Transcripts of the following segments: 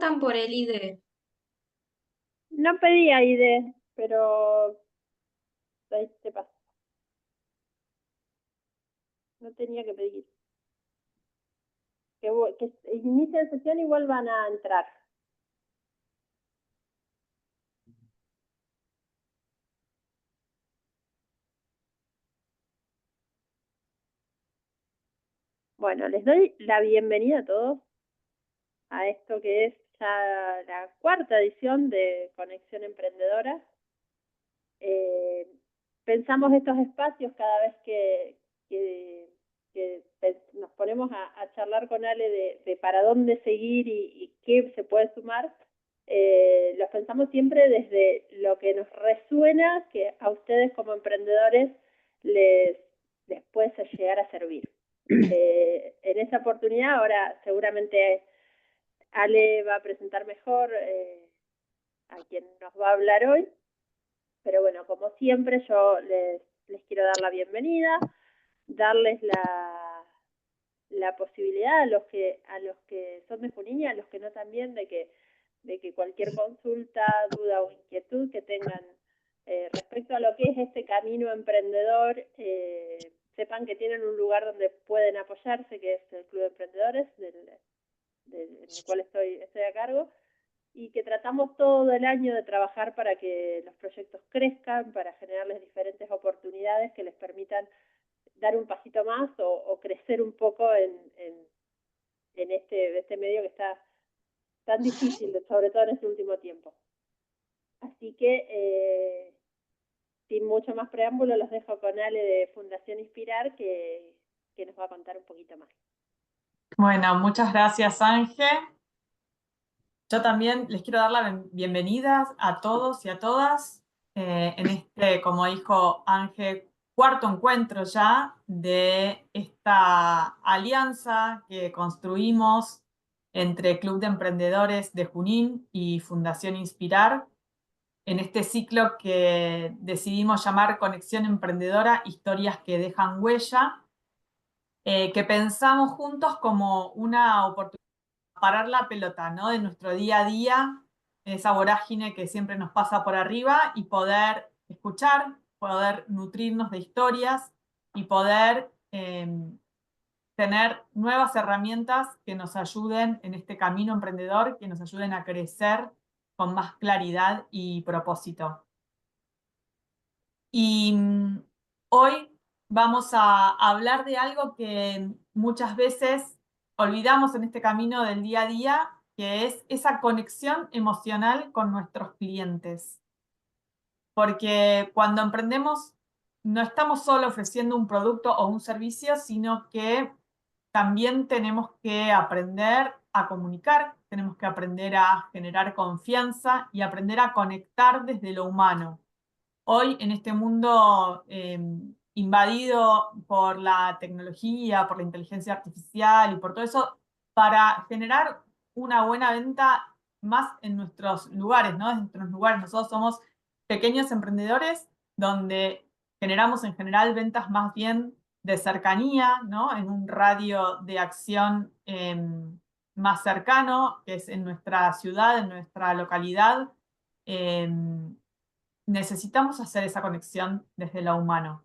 preguntan por el ID. No pedía ID, pero ahí te pasa. No tenía que pedir. Que inicien sesión y vuelvan a entrar. Bueno, les doy la bienvenida a todos a esto que es ya la cuarta edición de Conexión Emprendedora. Pensamos estos espacios cada vez que nos ponemos a charlar con Ale de para dónde seguir y qué se puede sumar. Los pensamos siempre desde lo que nos resuena, que a ustedes como emprendedores les puede llegar a servir. En esta oportunidad, ahora seguramente Ale va a presentar mejor a quien nos va a hablar hoy, pero bueno, como siempre yo les quiero dar la bienvenida, darles la posibilidad a los que son de Junín y a los que no también de que cualquier consulta, duda o inquietud que tengan respecto a lo que es este camino emprendedor, sepan que tienen un lugar donde pueden apoyarse, que es el Club de Emprendedores, del cual estoy a cargo, y que tratamos todo el año de trabajar para que los proyectos crezcan, para generarles diferentes oportunidades que les permitan dar un pasito más o crecer un poco en este medio que está tan difícil, sobre todo en este último tiempo. Así que, sin mucho más preámbulo, los dejo con Ale de Fundación Inspirar, que nos va a contar un poquito más. Bueno, muchas gracias, Ángel. Yo también les quiero dar la bienvenida a todos y a todas en este, como dijo Ángel, cuarto encuentro ya de esta alianza que construimos entre Club de Emprendedores de Junín y Fundación Inspirar, en este ciclo que decidimos llamar Conexión Emprendedora, historias que dejan huella, que pensamos juntos como una oportunidad de parar la pelota, ¿no? De nuestro día a día, esa vorágine que siempre nos pasa por arriba, y poder escuchar, poder nutrirnos de historias y poder tener nuevas herramientas que nos ayuden en este camino emprendedor, que nos ayuden a crecer con más claridad y propósito. Y hoy vamos a hablar de algo que muchas veces olvidamos en este camino del día a día, que es esa conexión emocional con nuestros clientes. Porque cuando emprendemos no estamos solo ofreciendo un producto o un servicio, sino que también tenemos que aprender a comunicar, tenemos que aprender a generar confianza y aprender a conectar desde lo humano. Hoy, en este mundo invadido por la tecnología, por la inteligencia artificial y por todo eso, para generar una buena venta más en nuestros lugares, ¿no? En nuestros lugares. Nosotros somos pequeños emprendedores donde generamos en general ventas más bien de cercanía, ¿no? En un radio de acción más cercano, que es en nuestra ciudad, en nuestra localidad. Necesitamos hacer esa conexión desde lo humano.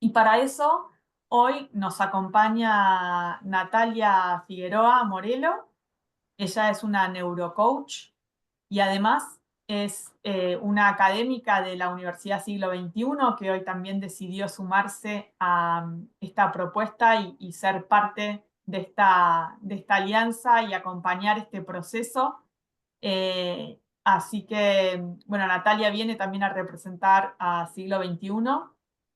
Y para eso, hoy nos acompaña Natalia Figueroa Morelo. Ella es una neurocoach y además es una académica de la Universidad Siglo XXI, que hoy también decidió sumarse a esta propuesta y ser parte de esta alianza y acompañar este proceso. Así que, bueno, Natalia viene también a representar a Siglo XXI,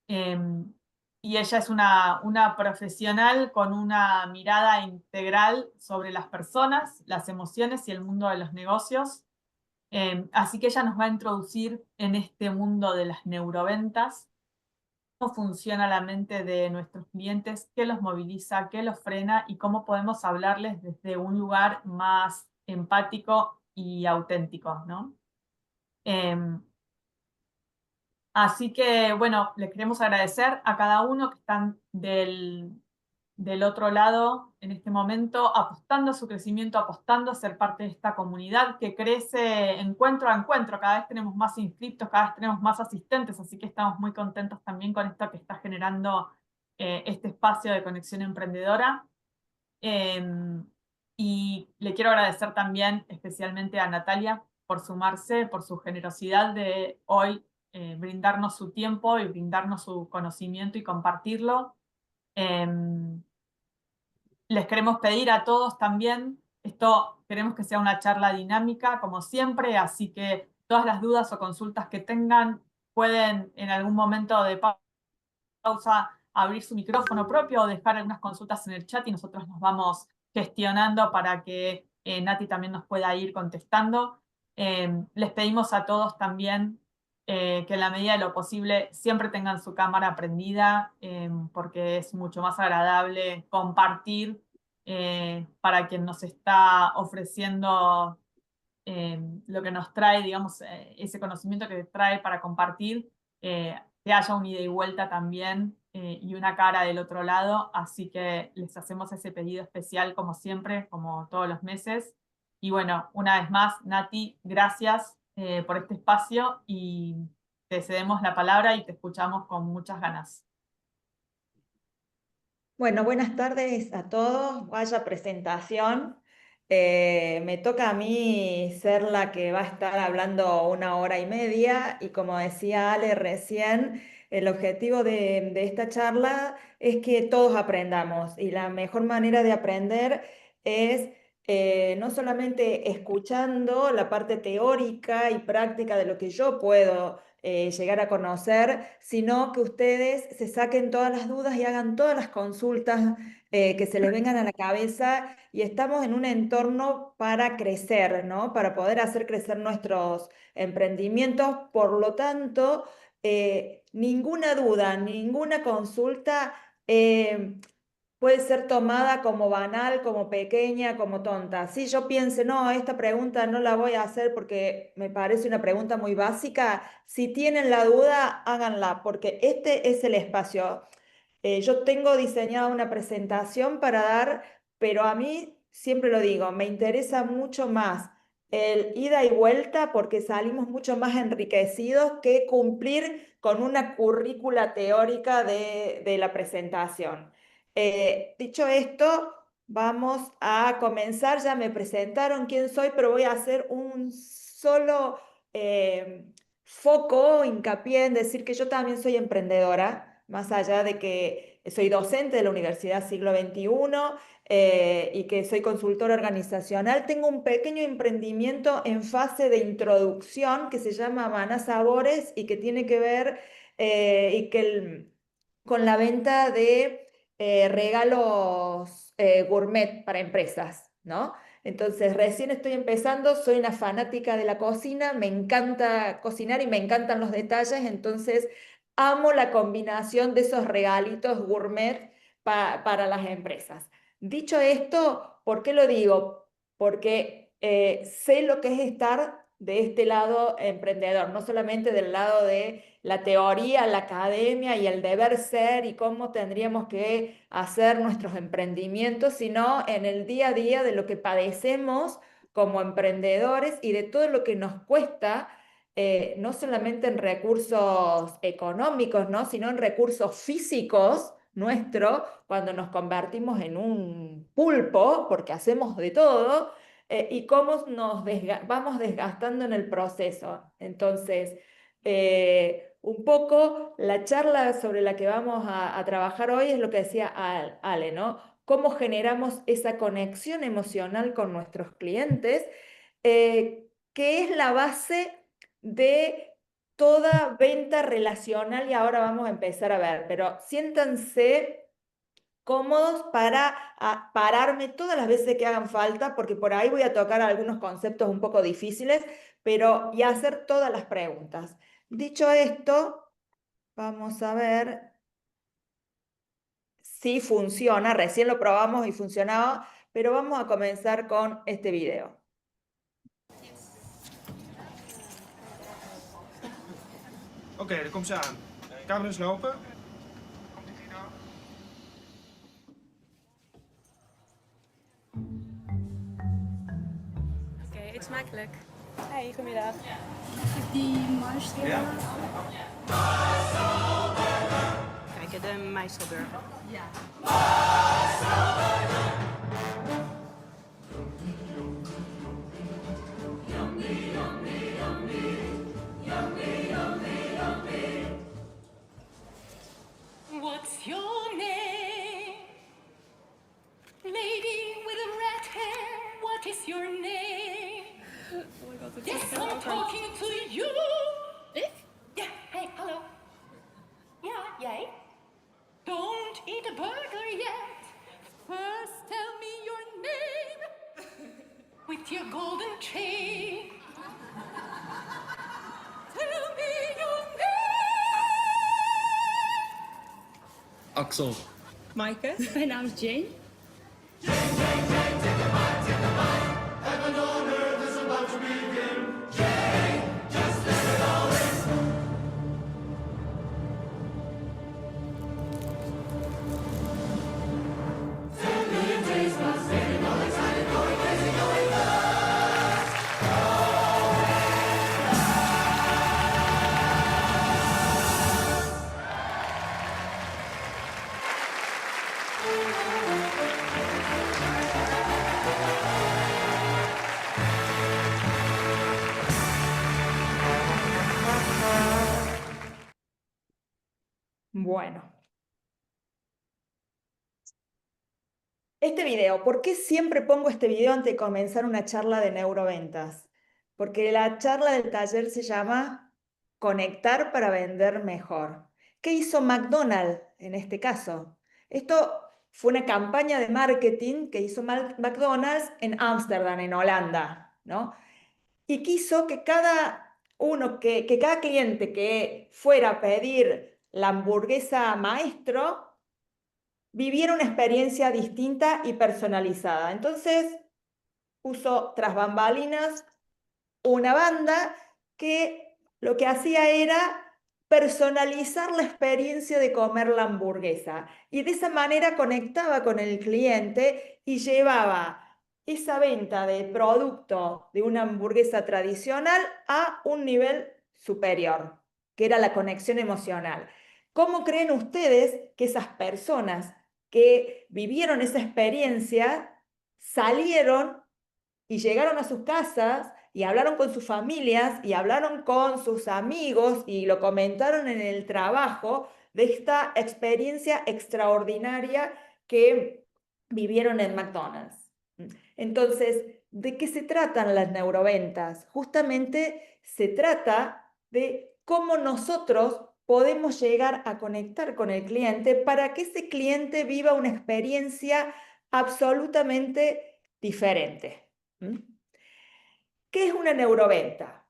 y ella es una profesional con una mirada integral sobre las personas, las emociones y el mundo de los negocios. Así que ella nos va a introducir en este mundo de las neuroventas, cómo funciona la mente de nuestros clientes, qué los moviliza, qué los frena y cómo podemos hablarles desde un lugar más empático y auténtico, ¿no? Así que, bueno, les queremos agradecer a cada uno que están del del otro lado en este momento, apostando a su crecimiento, apostando a ser parte de esta comunidad que crece encuentro a encuentro. Cada vez tenemos más inscriptos, cada vez tenemos más asistentes, así que estamos muy contentos también con esto que está generando este espacio de conexión emprendedora. Y le quiero agradecer también especialmente a Natalia por sumarse, por su generosidad de hoy brindarnos su tiempo y brindarnos su conocimiento y compartirlo. Les queremos pedir a todos también, esto queremos que sea una charla dinámica como siempre, así que todas las dudas o consultas que tengan pueden en algún momento de pausa abrir su micrófono propio o dejar algunas consultas en el chat y nosotros nos vamos gestionando para que Nati también nos pueda ir contestando. Les pedimos a todos también que en la medida de lo posible siempre tengan su cámara prendida porque es mucho más agradable compartir para quien nos está ofreciendo lo que nos trae, digamos, ese conocimiento que trae para compartir, que haya un ida y vuelta también y una cara del otro lado. Así que les hacemos ese pedido especial como siempre, como todos los meses. Y bueno, una vez más, Nati, gracias por este espacio y te cedemos la palabra y te escuchamos con muchas ganas. Bueno, buenas tardes a todos. Vaya presentación. Me toca a mí ser la que va a estar hablando 1 hora y media y como decía Ale recién, el objetivo de esta charla es que todos aprendamos y la mejor manera de aprender es no solamente escuchando la parte teórica y práctica de lo que yo puedo llegar a conocer, sino que ustedes se saquen todas las dudas y hagan todas las consultas que se les vengan a la cabeza y estamos en un entorno para crecer, ¿no? Para poder hacer crecer nuestros emprendimientos. Por lo tanto, ninguna duda, ninguna consulta puede ser tomada como banal, como pequeña, como tonta. Si yo piense, no, esta pregunta no la voy a hacer porque me parece una pregunta muy básica, si tienen la duda, háganla, porque este es el espacio. Yo tengo diseñada una presentación para dar, pero a mí, siempre lo digo, me interesa mucho más el ida y vuelta porque salimos mucho más enriquecidos que cumplir con una currícula teórica de la presentación. Dicho esto, vamos a comenzar. Ya me presentaron quién soy, pero voy a hacer un solo foco, hincapié en decir que yo también soy emprendedora, más allá de que soy docente de la Universidad Siglo XXI y que soy consultora organizacional. Tengo un pequeño emprendimiento en fase de introducción que se llama Maná Sabores y que tiene que ver con la venta de regalos gourmet para empresas, ¿no? Entonces, recién estoy empezando, soy una fanática de la cocina, me encanta cocinar y me encantan los detalles, entonces amo la combinación de esos regalitos gourmet para las empresas. Dicho esto, ¿por qué lo digo? Porque sé lo que es estar de este lado emprendedor, no solamente del lado de la teoría, la academia y el deber ser y cómo tendríamos que hacer nuestros emprendimientos, sino en el día a día de lo que padecemos como emprendedores y de todo lo que nos cuesta, no solamente en recursos económicos, ¿no? Sino en recursos físicos nuestros, cuando nos convertimos en un pulpo, porque hacemos de todo, y cómo vamos desgastando en el proceso. Entonces, un poco la charla sobre la que vamos a trabajar hoy es lo que decía Ale, ¿no? Cómo generamos esa conexión emocional con nuestros clientes, que es la base de toda venta relacional y ahora vamos a empezar a ver, pero siéntanse cómodos para pararme todas las veces que hagan falta, porque por ahí voy a tocar algunos conceptos un poco difíciles, pero y hacer todas las preguntas. Dicho esto, vamos a ver si funciona. Recién lo probamos y funcionaba, pero vamos a comenzar con este video. Oké, daar komt ze aan. Camera's lopen. Smakelijk. Hey, goedemiddag. Die marsstelen. Ja. Kijk, de Meiselburger. Ja. What's your name? Lady with a red hair, what is your name? Oh my god, dit Yes, is I'm talking to you. Ik? Ja, hey, hallo. Ja, jij? Don't eat a burger yet. First tell me your name. With your golden chain. Tell me your name. Axel. Maaike. Mijn naam is Jane. Bueno. Este video, ¿por qué siempre pongo este video antes de comenzar una charla de neuroventas? Porque la charla del taller se llama Conectar para vender mejor. ¿Qué hizo McDonald's en este caso? Esto fue una campaña de marketing que hizo McDonald's en Ámsterdam, en Holanda, ¿no? Y quiso que cada cada cliente que fuera a pedir la hamburguesa maestro viviera una experiencia distinta y personalizada. Entonces, puso tras bambalinas una banda que lo que hacía era personalizar la experiencia de comer la hamburguesa y de esa manera conectaba con el cliente y llevaba esa venta de producto de una hamburguesa tradicional a un nivel superior, que era la conexión emocional. ¿Cómo creen ustedes que esas personas que vivieron esa experiencia salieron y llegaron a sus casas y hablaron con sus familias y hablaron con sus amigos y lo comentaron en el trabajo de esta experiencia extraordinaria que vivieron en McDonald's? Entonces, ¿de qué se tratan las neuroventas? Justamente se trata de cómo nosotros podemos llegar a conectar con el cliente para que ese cliente viva una experiencia absolutamente diferente. ¿Qué es una neuroventa?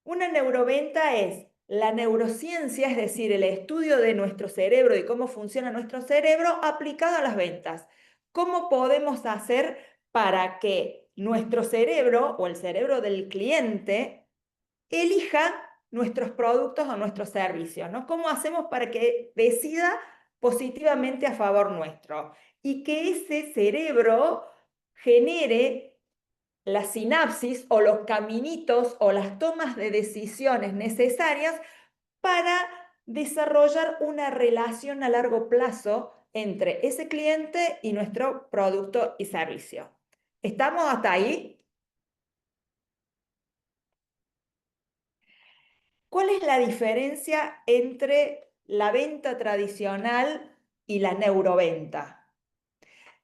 Una neuroventa es la neurociencia, es decir, el estudio de nuestro cerebro y cómo funciona nuestro cerebro aplicado a las ventas. ¿Cómo podemos hacer para que nuestro cerebro o el cerebro del cliente elija nuestros productos o nuestros servicios, ¿no? ¿Cómo hacemos para que decida positivamente a favor nuestro? Y que ese cerebro genere la sinapsis o los caminitos o las tomas de decisiones necesarias para desarrollar una relación a largo plazo entre ese cliente y nuestro producto y servicio. ¿Estamos hasta ahí? ¿Cuál es la diferencia entre la venta tradicional y la neuroventa?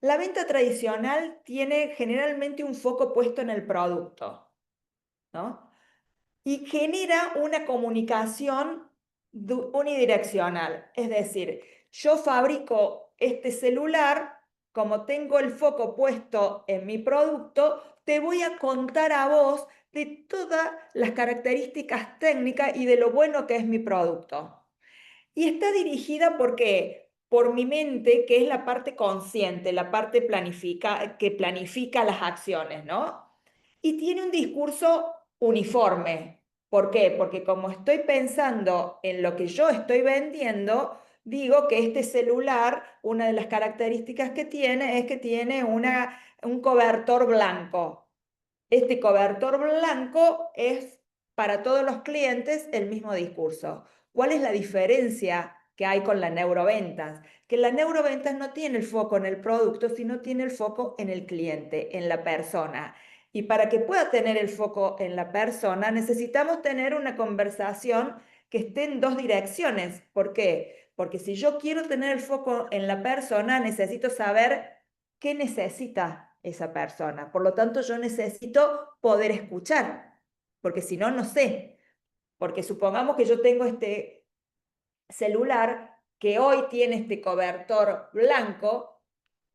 La venta tradicional tiene generalmente un foco puesto en el producto, ¿no? Y genera una comunicación unidireccional. Es decir, yo fabrico este celular, como tengo el foco puesto en mi producto, te voy a contar a vos de todas las características técnicas y de lo bueno que es mi producto. Y está dirigida por mi mente, que es la parte consciente, la parte que planifica las acciones, ¿no? Y tiene un discurso uniforme. ¿Por qué? Porque como estoy pensando en lo que yo estoy vendiendo, digo que este celular, una de las características que tiene es que tiene un cobertor blanco. este cobertor blanco es para todos los clientes el mismo discurso. ¿Cuál es la diferencia que hay con la neuroventas? Que la neuroventas no tiene el foco en el producto, sino tiene el foco en el cliente, en la persona. Y para que pueda tener el foco en la persona, necesitamos tener una conversación que esté en dos direcciones. ¿Por qué? Porque si yo quiero tener el foco en la persona, necesito saber qué necesita esa persona. Por lo tanto, yo necesito poder escuchar, porque si no, no sé. Porque supongamos que yo tengo este celular que hoy tiene este cobertor blanco,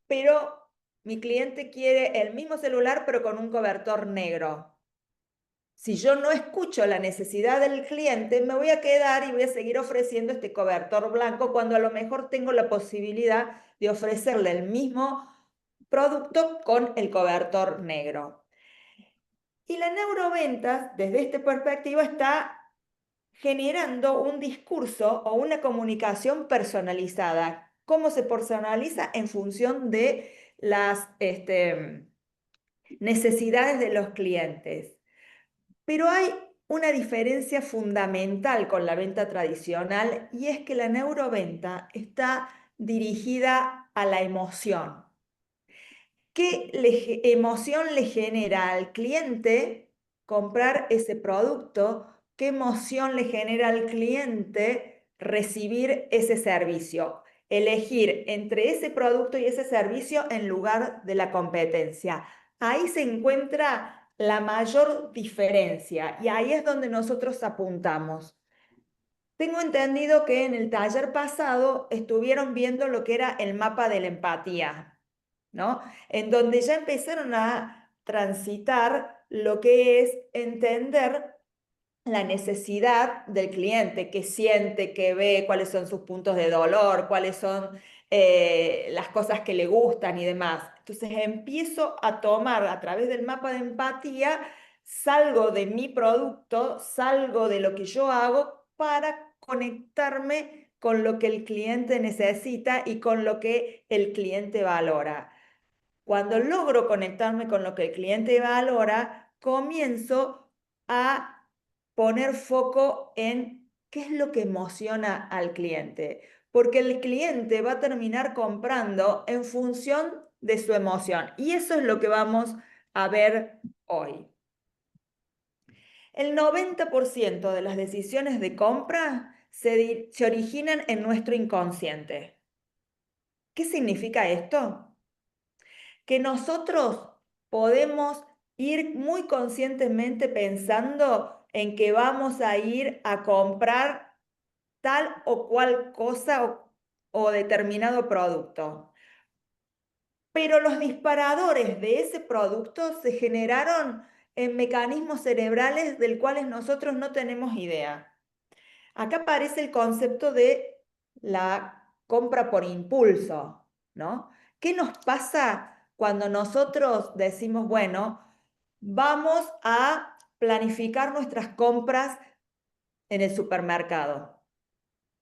pero mi cliente quiere el mismo celular, pero con un cobertor negro. Si yo no escucho la necesidad del cliente, me voy a quedar y voy a seguir ofreciendo este cobertor blanco cuando a lo mejor tengo la posibilidad de ofrecerle el mismo producto con el cobertor negro. Y la neuroventas, desde esta perspectiva, está generando un discurso o una comunicación personalizada. ¿Cómo se personaliza? En función de las necesidades de los clientes. Pero hay una diferencia fundamental con la venta tradicional y es que la neuroventa está dirigida a la emoción. ¿Qué emoción le genera al cliente comprar ese producto? ¿Qué emoción le genera al cliente recibir ese servicio? Elegir entre ese producto y ese servicio en lugar de la competencia. Ahí se encuentra la mayor diferencia y ahí es donde nosotros apuntamos. Tengo entendido que en el taller pasado estuvieron viendo lo que era el mapa de la empatía, ¿no? En donde ya empezaron a transitar lo que es entender la necesidad del cliente, qué siente, qué ve, cuáles son sus puntos de dolor, cuáles son las cosas que le gustan y demás. Entonces empiezo a tomar a través del mapa de empatía, salgo de mi producto, salgo de lo que yo hago para conectarme con lo que el cliente necesita y con lo que el cliente valora. Cuando logro conectarme con lo que el cliente valora, comienzo a poner foco en qué es lo que emociona al cliente, porque el cliente va a terminar comprando en función de su emoción. Y eso es lo que vamos a ver hoy. El 90% de las decisiones de compra se originan en nuestro inconsciente. ¿Qué significa esto? Que nosotros podemos ir muy conscientemente pensando en que vamos a ir a comprar tal o cual cosa o determinado producto. Pero los disparadores de ese producto se generaron en mecanismos cerebrales del cuales nosotros no tenemos idea. Acá aparece el concepto de la compra por impulso, ¿no? ¿Qué nos pasa cuando nosotros decimos, bueno, vamos a planificar nuestras compras en el supermercado?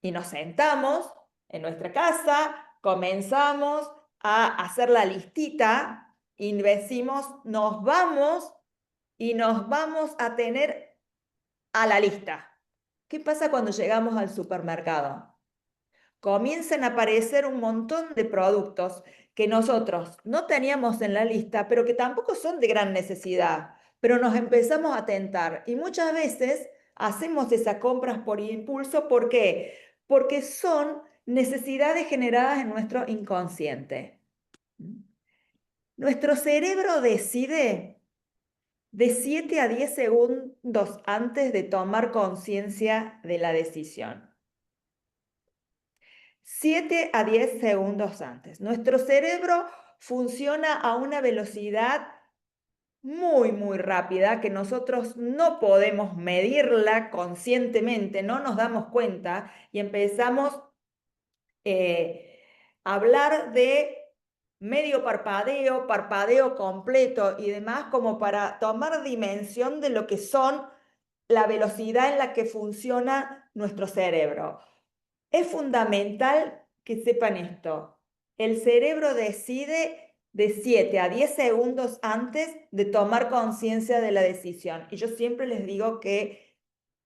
Y nos sentamos en nuestra casa, comenzamos a hacer la listita y decimos, nos vamos y nos vamos a tener a la lista. ¿Qué pasa cuando llegamos al supermercado? Comienzan a aparecer un montón de productos que nosotros no teníamos en la lista, pero que tampoco son de gran necesidad, pero nos empezamos a tentar y muchas veces hacemos esas compras por impulso. ¿Por qué? Porque son necesidades generadas en nuestro inconsciente. Nuestro cerebro decide de 7 a 10 segundos antes de tomar conciencia de la decisión. 7 a 10 segundos antes. Nuestro cerebro funciona a una velocidad muy rápida que nosotros no podemos medirla conscientemente, no nos damos cuenta y empezamos a hablar de medio parpadeo, parpadeo completo y demás como para tomar dimensión de lo que son la velocidad en la que funciona nuestro cerebro. Es fundamental que sepan esto. El cerebro decide de 7 a 10 segundos antes de tomar conciencia de la decisión. Y yo siempre les digo que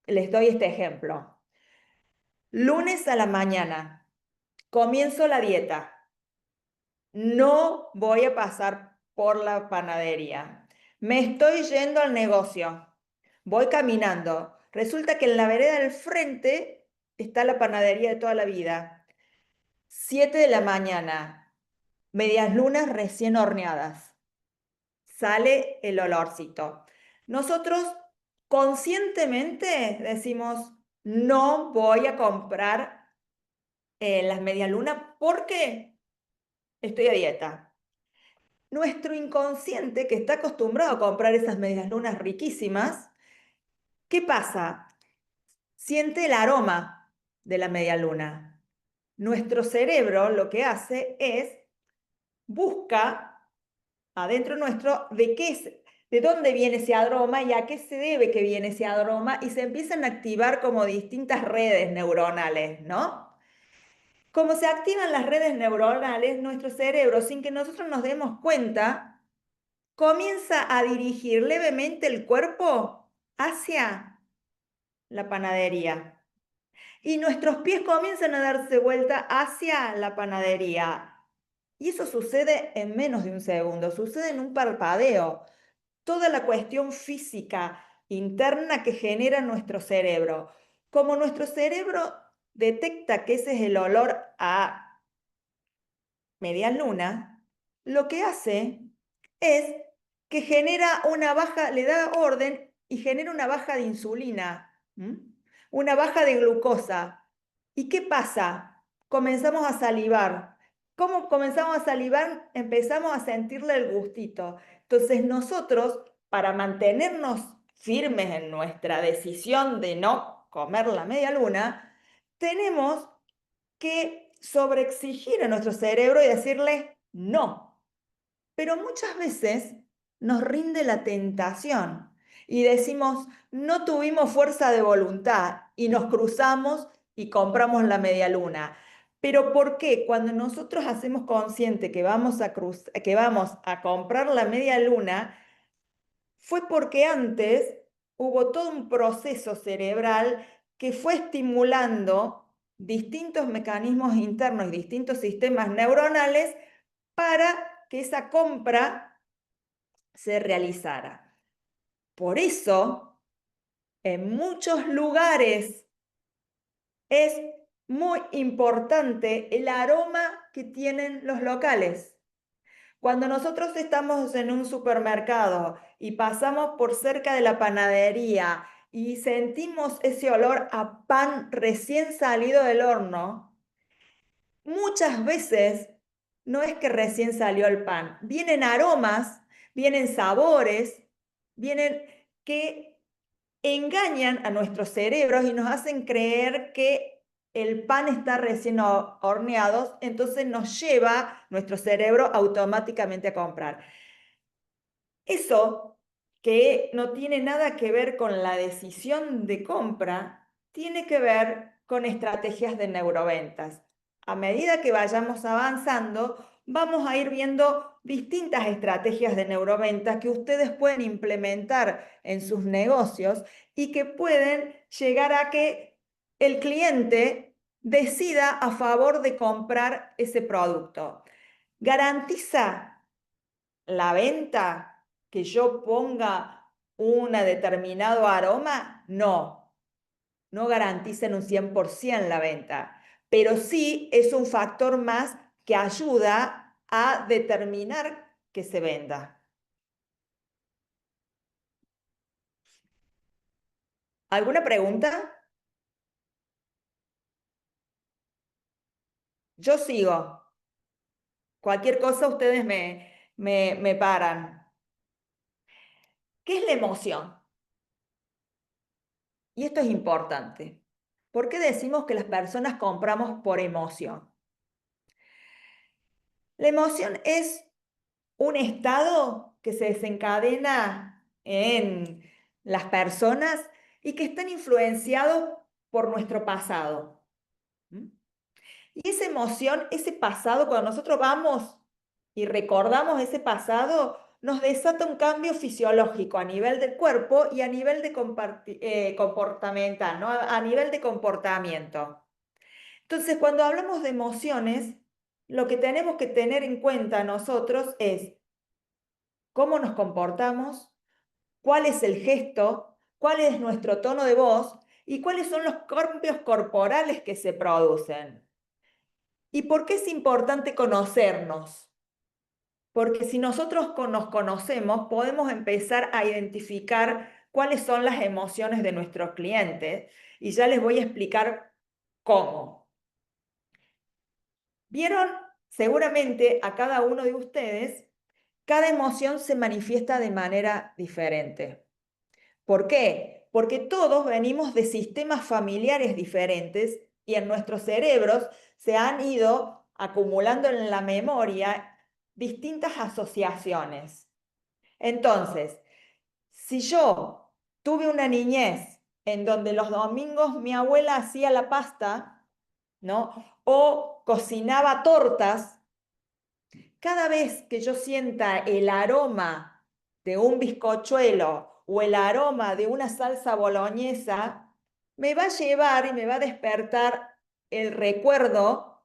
les doy este ejemplo. Lunes a la mañana, comienzo la dieta. No voy a pasar por la panadería. Me estoy yendo al negocio. Voy caminando. Resulta que en la vereda del frente está la panadería de toda la vida. 7 de la mañana, medias lunas recién horneadas. Sale el olorcito. Nosotros conscientemente decimos, no voy a comprar las medias lunas porque estoy a dieta. Nuestro inconsciente, que está acostumbrado a comprar esas medias lunas riquísimas, ¿qué pasa? Siente el aroma de la media luna. Nuestro cerebro lo que hace es busca adentro nuestro de dónde viene ese aroma y a qué se debe que viene ese aroma, y se empiezan a activar como distintas redes neuronales, ¿no? Como se activan las redes neuronales, nuestro cerebro, sin que nosotros nos demos cuenta, comienza a dirigir levemente el cuerpo hacia la panadería. Y nuestros pies comienzan a darse vuelta hacia la panadería. Y eso sucede en menos de un segundo, sucede en un parpadeo. Toda la cuestión física interna que genera nuestro cerebro. Como nuestro cerebro detecta que ese es el olor a media luna, lo que hace es que genera una baja, le da orden y genera una baja de insulina, una baja de glucosa. ¿Y qué pasa? Comenzamos a salivar. ¿Cómo comenzamos a salivar? Empezamos a sentirle el gustito. Entonces nosotros, para mantenernos firmes en nuestra decisión de no comer la media luna, tenemos que sobreexigir a nuestro cerebro y decirle no. Pero muchas veces nos rinde la tentación y decimos, no tuvimos fuerza de voluntad y nos cruzamos y compramos la media luna. Pero ¿por qué? Cuando nosotros hacemos consciente que vamos a comprar la media luna, fue porque antes hubo todo un proceso cerebral que fue estimulando distintos mecanismos internos y distintos sistemas neuronales para que esa compra se realizara. Por eso, en muchos lugares es muy importante el aroma que tienen los locales. Cuando nosotros estamos en un supermercado y pasamos por cerca de la panadería y sentimos ese olor a pan recién salido del horno, muchas veces no es que recién salió el pan, vienen aromas, vienen sabores, vienen que engañan a nuestros cerebros y nos hacen creer que el pan está recién horneado, entonces nos lleva nuestro cerebro automáticamente a comprar. Eso, que no tiene nada que ver con la decisión de compra, tiene que ver con estrategias de neuroventas. A medida que vayamos avanzando, vamos a ir viendo distintas estrategias de neuroventas que ustedes pueden implementar en sus negocios y que pueden llegar a que el cliente decida a favor de comprar ese producto. ¿Garantiza la venta que yo ponga un determinado aroma? No, no garantiza en un 100% la venta, pero sí es un factor más que ayuda a determinar que se venda. ¿Alguna pregunta? Yo sigo. Cualquier cosa ustedes me paran. ¿Qué es la emoción? Y esto es importante. ¿Por qué decimos que las personas compramos por emoción? La emoción es un estado que se desencadena en las personas y que están influenciados por nuestro pasado. Y esa emoción, ese pasado, cuando nosotros vamos y recordamos ese pasado, nos desata un cambio fisiológico a nivel del cuerpo y a nivel de comportamental, ¿no? A nivel de comportamiento. Entonces, cuando hablamos de emociones, lo que tenemos que tener en cuenta nosotros es cómo nos comportamos, cuál es el gesto, cuál es nuestro tono de voz y cuáles son los cambios corporales que se producen. ¿Y por qué es importante conocernos? Porque si nosotros nos conocemos, podemos empezar a identificar cuáles son las emociones de nuestros clientes y ya les voy a explicar cómo. ¿Vieron? Seguramente a cada uno de ustedes, cada emoción se manifiesta de manera diferente. ¿Por qué? Porque todos venimos de sistemas familiares diferentes y en nuestros cerebros se han ido acumulando en la memoria distintas asociaciones. Entonces, si yo tuve una niñez en donde los domingos mi abuela hacía la pasta, ¿no? O cocinaba tortas, cada vez que yo sienta el aroma de un bizcochuelo o el aroma de una salsa boloñesa, me va a llevar y me va a despertar el recuerdo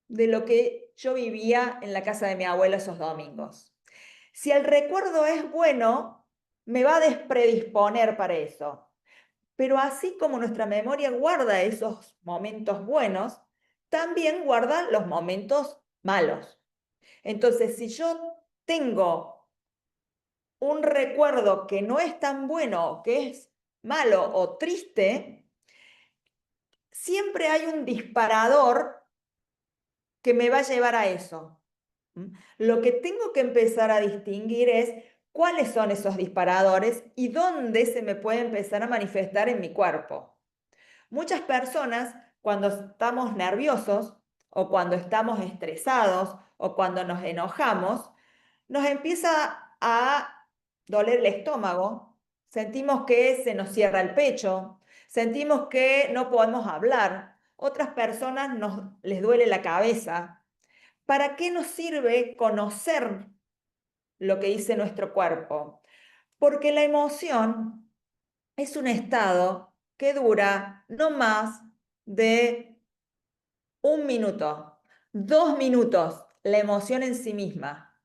de lo que yo vivía en la casa de mi abuela esos domingos. Si el recuerdo es bueno, me va a predisponer para eso. Pero así como nuestra memoria guarda esos momentos buenos, también guarda los momentos malos. Entonces, si yo tengo un recuerdo que no es tan bueno, que es malo o triste, siempre hay un disparador que me va a llevar a eso. Lo que tengo que empezar a distinguir es cuáles son esos disparadores y dónde se me puede empezar a manifestar en mi cuerpo. Muchas personas, cuando estamos nerviosos o cuando estamos estresados o cuando nos enojamos, nos empieza a doler el estómago, sentimos que se nos cierra el pecho, sentimos que no podemos hablar, otras personas les duele la cabeza. ¿Para qué nos sirve conocer lo que dice nuestro cuerpo? Porque la emoción es un estado que dura no más de 1 minuto, 2 minutos, la emoción en sí misma.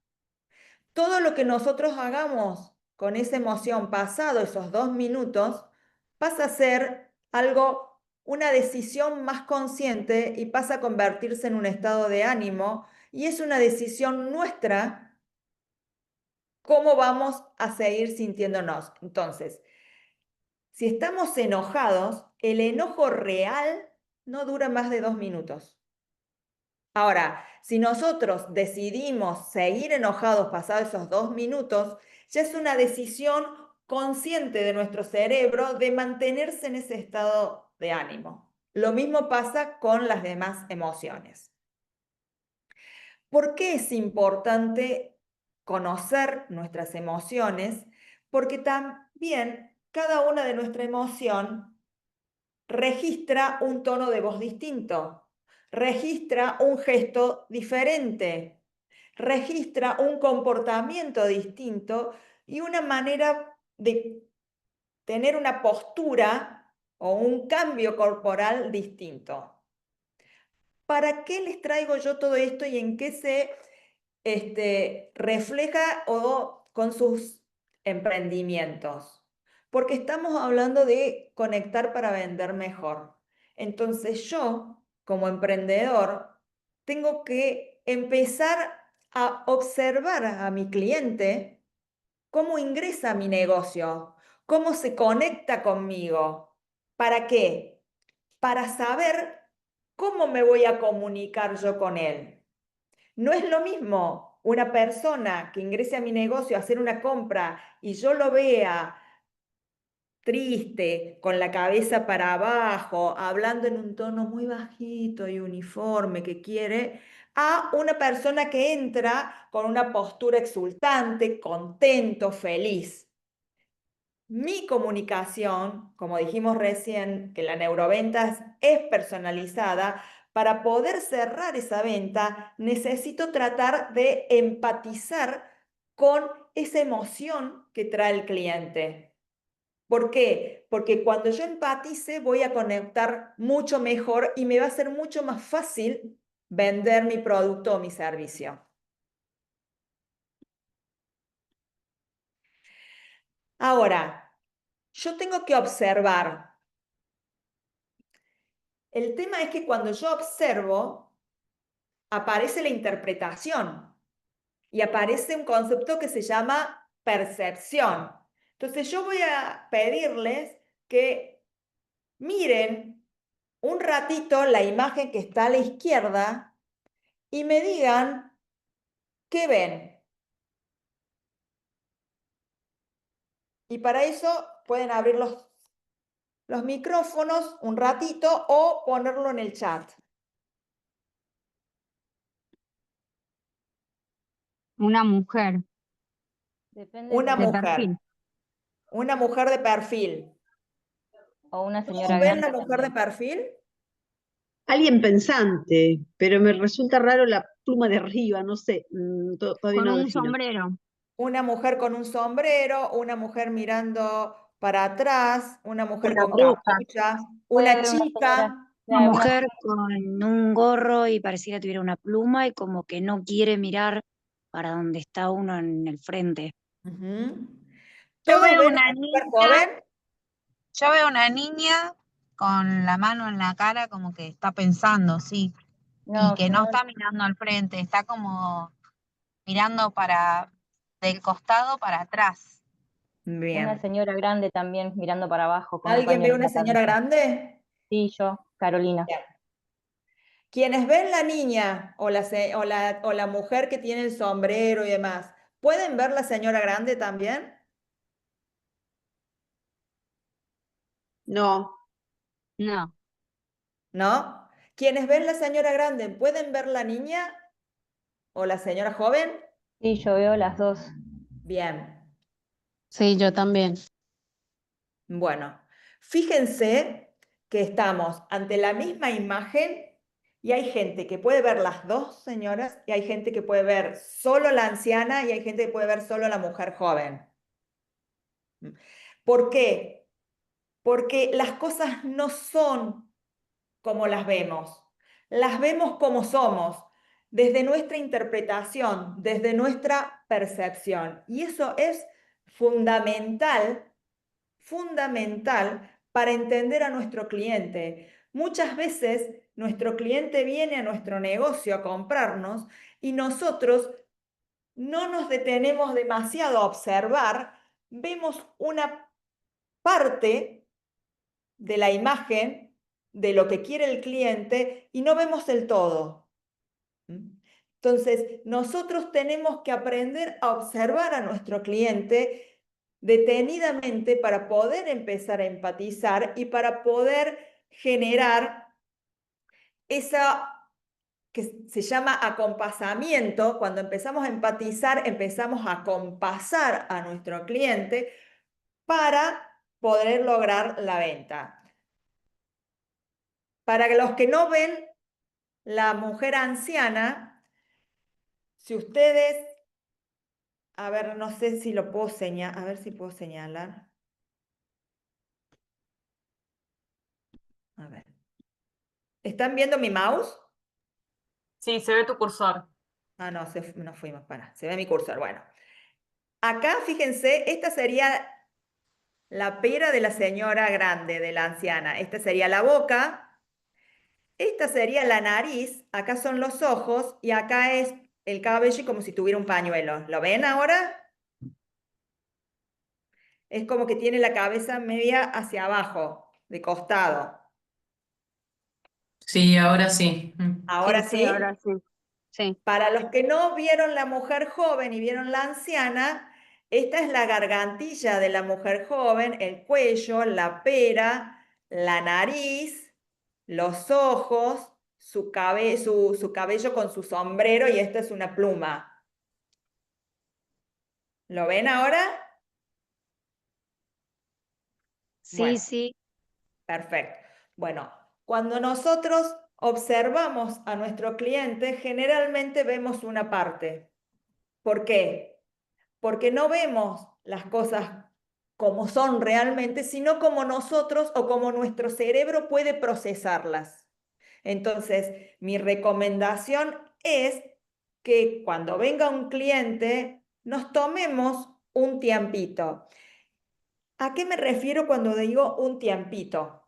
Todo lo que nosotros hagamos con esa emoción pasado esos 2 minutos pasa a ser algo, una decisión más consciente y pasa a convertirse en un estado de ánimo y es una decisión nuestra cómo vamos a seguir sintiéndonos. Entonces, si estamos enojados, el enojo real no dura más de 2 minutos. Ahora, si nosotros decidimos seguir enojados pasados esos 2 minutos, ya es una decisión consciente de nuestro cerebro de mantenerse en ese estado de ánimo. Lo mismo pasa con las demás emociones. ¿Por qué es importante conocer nuestras emociones? Porque también cada una de nuestra emoción registra un tono de voz distinto, registra un gesto diferente, registra un comportamiento distinto y una manera de tener una postura o un cambio corporal distinto. ¿Para qué les traigo yo todo esto y en qué se refleja o con sus emprendimientos? Porque estamos hablando de conectar para vender mejor. Entonces yo, como emprendedor, tengo que empezar a observar a mi cliente cómo ingresa a mi negocio, cómo se conecta conmigo. ¿Para qué? Para saber cómo me voy a comunicar yo con él. No es lo mismo una persona que ingrese a mi negocio a hacer una compra y yo lo vea triste, con la cabeza para abajo, hablando en un tono muy bajito y uniforme que quiere, a una persona que entra con una postura exultante, contento, feliz. Mi comunicación, como dijimos recién, que la neuroventas es personalizada, para poder cerrar esa venta, necesito tratar de empatizar con esa emoción que trae el cliente. ¿Por qué? Porque cuando yo empatice voy a conectar mucho mejor y me va a ser mucho más fácil vender mi producto o mi servicio. Ahora, yo tengo que observar. El tema es que cuando yo observo, aparece la interpretación y aparece un concepto que se llama percepción. Entonces yo voy a pedirles que miren un ratito la imagen que está a la izquierda y me digan qué ven. Y para eso pueden abrir los micrófonos un ratito o ponerlo en el chat. Una mujer Depende Una cómo- de mujer. perfil. Una mujer de perfil. o una ¿Todos señora ven grande la mujer de también. perfil? Alguien pensante, pero me resulta raro la pluma de arriba, no sé, todavía Con no un defino. sombrero. Una mujer con un sombrero, una mujer mirando para atrás, una mujer Una con bruja. capucha, Puede una haber una señora, chica. Una una mujer con un gorro y pareciera tuviera una pluma y como que no quiere mirar para donde está uno en el frente. Ujú. Yo ¿Todos veo ven una una mujer niña, joven? yo veo una niña con la mano en la cara como que está pensando, sí, y no, que no sino está mirando al frente, está como mirando para del costado para atrás. una Bien. señora grande también mirando para abajo con un ¿Alguien ve pañuelo en una la señora cabeza. grande? Sí, yo, Carolina. Bien. Quienes ven la niña o la mujer que tiene el sombrero y demás, ¿pueden ver la señora grande también? No, No. ¿No? Quienes ven la señora grande, ¿pueden ver la niña o la señora joven? Sí, yo veo las dos. Bien. Sí, yo también. Bueno, fíjense que estamos ante la misma imagen y hay gente que puede ver las dos señoras y hay gente que puede ver solo la anciana y hay gente que puede ver solo la mujer joven. ¿Por qué? Porque las cosas no son como las vemos como somos, desde nuestra interpretación, desde nuestra percepción. Y eso es fundamental fundamental para entender a nuestro cliente. Muchas veces nuestro cliente viene a nuestro negocio a comprarnos y nosotros no nos detenemos demasiado a observar, vemos una parte de la imagen de lo que quiere el cliente y no vemos el todo. Entonces, nosotros tenemos que aprender a observar a nuestro cliente detenidamente para poder empezar a empatizar y para poder generar esa que se llama acompasamiento. Cuando empezamos a empatizar, empezamos a acompasar a nuestro cliente para poder lograr la venta. Para los que no ven la mujer anciana, si ustedes, a ver, no sé si lo puedo señalar, a ver si puedo señalar. A ver. ¿Están viendo mi mouse? Sí, se ve tu cursor. Ah, no, nos fuimos, para. Se ve mi cursor, bueno. Acá, fíjense, esta sería la pera de la señora grande, de la anciana. Esta sería la boca, esta sería la nariz, acá son los ojos y acá es el cabello como si tuviera un pañuelo. ¿Lo ven ahora? Es como que tiene la cabeza media hacia abajo, de costado. Sí, ahora sí. ¿Ahora Sí, sí? ahora sí. Sí. Para los que no vieron la mujer joven y vieron la anciana, esta es la gargantilla de la mujer joven, el cuello, la pera, la nariz, los ojos, su cabello con su sombrero y esta es una pluma. ¿Lo ven ahora? Sí, Bueno, sí. perfecto. Bueno, cuando nosotros observamos a nuestro cliente, generalmente vemos una parte. ¿Por qué? Porque no vemos las cosas como son realmente, sino como nosotros o como nuestro cerebro puede procesarlas. Entonces, mi recomendación es que cuando venga un cliente, nos tomemos un tiempito. ¿A qué me refiero cuando digo un tiempito?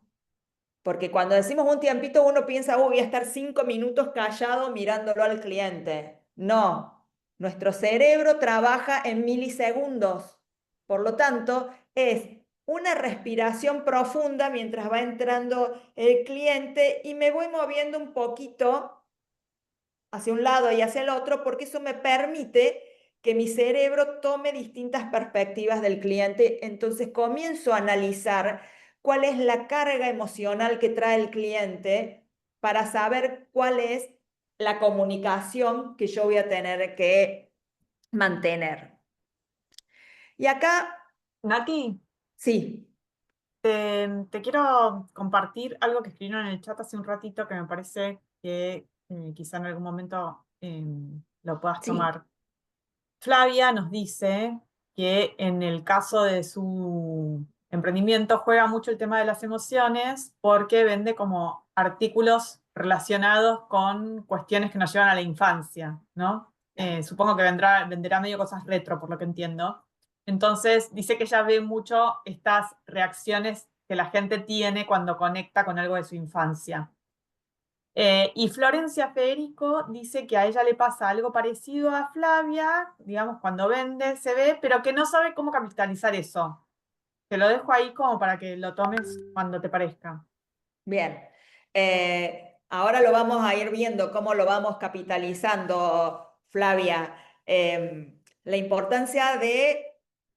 Porque cuando decimos un tiempito, uno piensa, voy a estar 5 minutos callado mirándolo al cliente. No, nuestro cerebro trabaja en milisegundos. Por lo tanto, es una respiración profunda mientras va entrando el cliente y me voy moviendo un poquito hacia un lado y hacia el otro, porque eso me permite que mi cerebro tome distintas perspectivas del cliente. Entonces comienzo a analizar cuál es la carga emocional que trae el cliente para saber cuál es la comunicación que yo voy a tener que mantener. Y acá, Nati, sí, te quiero compartir algo que escribieron en el chat hace un ratito que me parece que quizá en algún momento lo puedas sí, tomar. Flavia nos dice que en el caso de su emprendimiento juega mucho el tema de las emociones porque vende como artículos relacionados con cuestiones que nos llevan a la infancia, ¿no? Supongo que venderá medio cosas retro, por lo que entiendo. Entonces dice que ella ve mucho estas reacciones que la gente tiene cuando conecta con algo de su infancia. Y Florencia Federico dice que a ella le pasa algo parecido a Flavia, digamos, cuando vende, se ve, pero que no sabe cómo capitalizar eso. Te lo dejo ahí como para que lo tomes cuando te parezca. bien. Ahora lo vamos a ir viendo cómo lo vamos capitalizando, Flavia. La importancia de,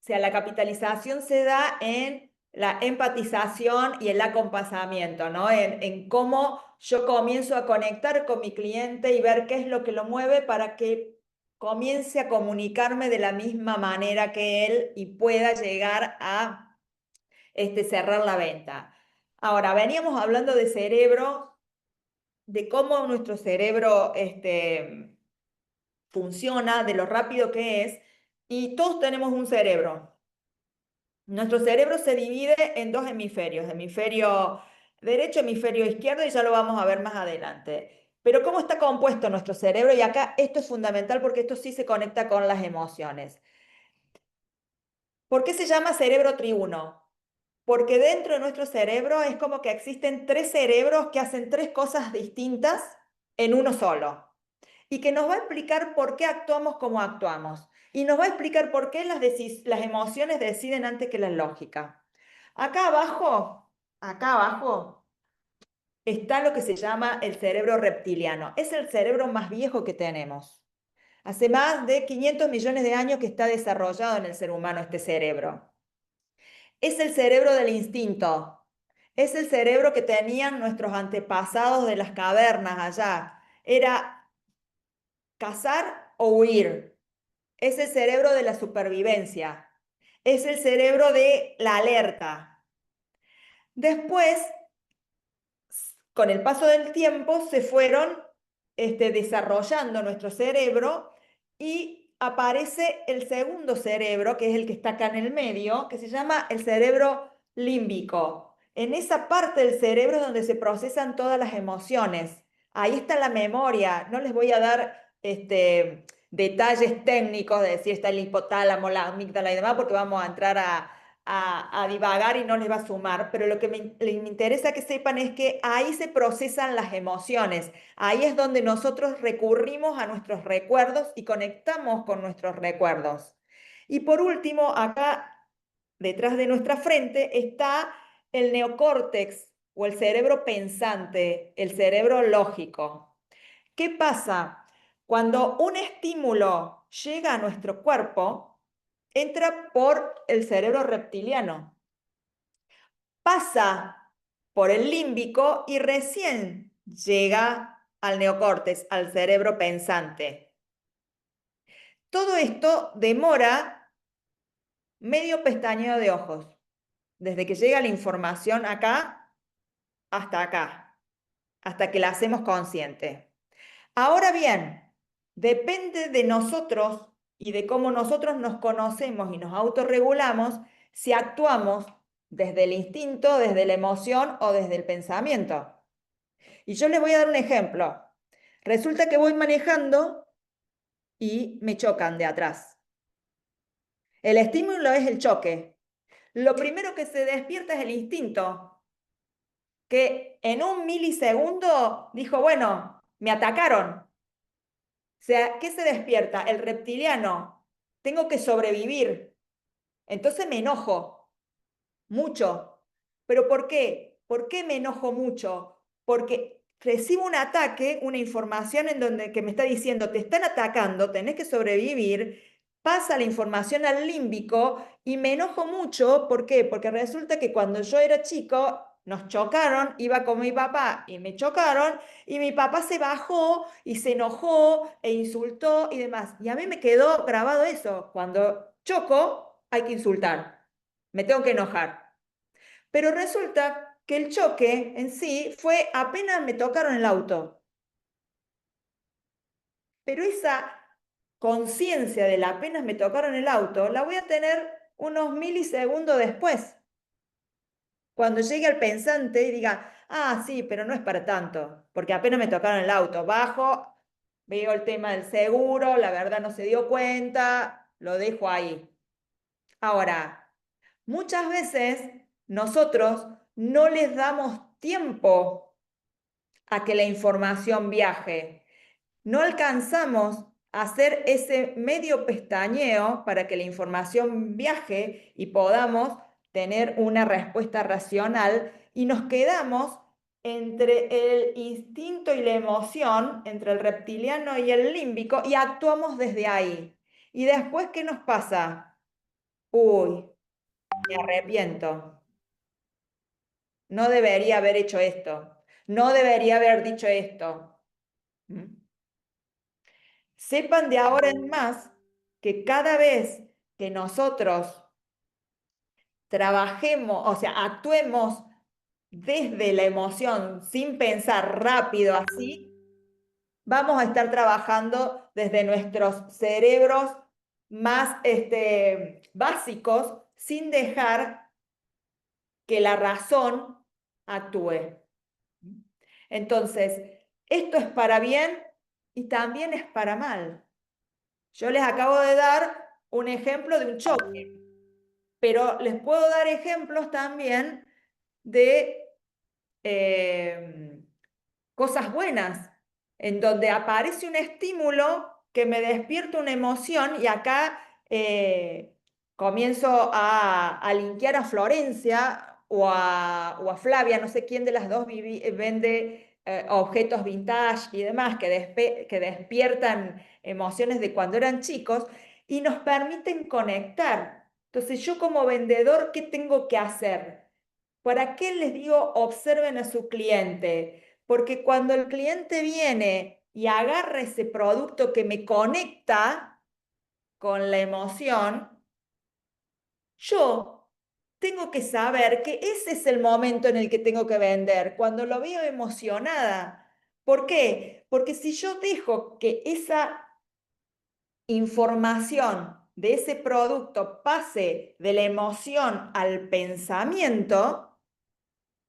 o sea, la capitalización se da en la empatización y el acompasamiento, ¿no? En cómo yo comienzo a conectar con mi cliente y ver qué es lo que lo mueve para que comience a comunicarme de la misma manera que él y pueda llegar a cerrar la venta. Ahora, veníamos hablando de cerebro, de cómo nuestro cerebro funciona, de lo rápido que es, y todos tenemos un cerebro. Nuestro cerebro se divide en dos hemisferios, hemisferio derecho, hemisferio izquierdo, y ya lo vamos a ver más adelante. Pero ¿cómo está compuesto nuestro cerebro? Y acá esto es fundamental porque esto sí se conecta con las emociones. ¿Por qué se llama cerebro triuno? Porque dentro de nuestro cerebro es como que existen tres cerebros que hacen tres cosas distintas en uno solo. Y que nos va a explicar por qué actuamos como actuamos. Y nos va a explicar por qué las emociones deciden antes que la lógica. Acá abajo está lo que se llama el cerebro reptiliano. Es el cerebro más viejo que tenemos. Hace más de 500 millones de años que está desarrollado en el ser humano este cerebro. Es el cerebro del instinto. Es el cerebro que tenían nuestros antepasados de las cavernas allá. Era cazar o huir. Es el cerebro de la supervivencia. Es el cerebro de la alerta. Después, con el paso del tiempo, se fueron desarrollando nuestro cerebro y aparece el segundo cerebro, que es el que está acá en el medio, que se llama el cerebro límbico. En esa parte del cerebro es donde se procesan todas las emociones. Ahí está la memoria. No les voy a dar detalles técnicos de decir está el hipotálamo, la amígdala y demás, porque vamos a entrar a divagar y no les va a sumar, pero lo que me interesa que sepan es que ahí se procesan las emociones, ahí es donde nosotros recurrimos a nuestros recuerdos y conectamos con nuestros recuerdos. Y por último, acá detrás de nuestra frente está el neocórtex o el cerebro pensante, el cerebro lógico. ¿Qué pasa? Cuando un estímulo llega a nuestro cuerpo, entra por el cerebro reptiliano, pasa por el límbico y recién llega al neocórtex, al cerebro pensante. Todo esto demora medio pestañeo de ojos, desde que llega la información acá hasta acá. hasta que la hacemos consciente. Ahora bien, depende de nosotros y de cómo nosotros nos conocemos y nos autorregulamos si actuamos desde el instinto, desde la emoción o desde el pensamiento. Y yo les voy a dar un ejemplo. Resulta que voy manejando y me chocan de atrás. El estímulo es el choque. Lo primero que se despierta es el instinto, que en un milisegundo dijo, bueno, me atacaron. O sea, ¿qué se despierta? El reptiliano. Tengo que sobrevivir. Entonces me enojo mucho. ¿Pero por qué? ¿Por qué me enojo mucho? Porque recibo un ataque, una información en donde que me está diciendo, te están atacando, tenés que sobrevivir, pasa la información al límbico y me enojo mucho. ¿Por qué? Porque resulta que cuando yo era chico, nos chocaron, iba con mi papá y me chocaron, y mi papá se bajó y se enojó e insultó y demás. Y a mí me quedó grabado eso. Cuando choco, hay que insultar. Me tengo que enojar. Pero resulta que el choque en sí fue apenas me tocaron el auto. Pero esa conciencia de la apenas me tocaron el auto la voy a tener unos milisegundos después. Cuando llegue al pensante y diga, ah, sí, pero no es para tanto, porque apenas me tocaron el auto. Bajo, veo el tema del seguro, la verdad no se dio cuenta, lo dejo ahí. Ahora, muchas veces nosotros no les damos tiempo a que la información viaje. No alcanzamos a hacer ese medio pestañeo para que la información viaje y podamos tener una respuesta racional, y nos quedamos entre el instinto y la emoción, entre el reptiliano y el límbico, y actuamos desde ahí. ¿Y después qué nos pasa? Uy, me arrepiento. No debería haber hecho esto. No debería haber dicho esto. ¿Mm? Sepan de ahora en más que cada vez que nosotros trabajemos, o sea, actuemos desde la emoción, sin pensar rápido así, vamos a estar trabajando desde nuestros cerebros más básicos, sin dejar que la razón actúe. Entonces, esto es para bien y también es para mal. Yo les acabo de dar un ejemplo de un choque, pero les puedo dar ejemplos también de cosas buenas, en donde aparece un estímulo que me despierta una emoción, y acá comienzo a linkear a Florencia o a Flavia, no sé quién de las dos vende objetos vintage y demás que despiertan emociones de cuando eran chicos y nos permiten conectar. Entonces yo como vendedor, ¿qué tengo que hacer? ¿Para qué les digo observen a su cliente? Porque cuando el cliente viene y agarra ese producto que me conecta con la emoción, yo tengo que saber que ese es el momento en el que tengo que vender, cuando lo veo emocionada. ¿Por qué? Porque si yo dejo que esa información de ese producto pase de la emoción al pensamiento,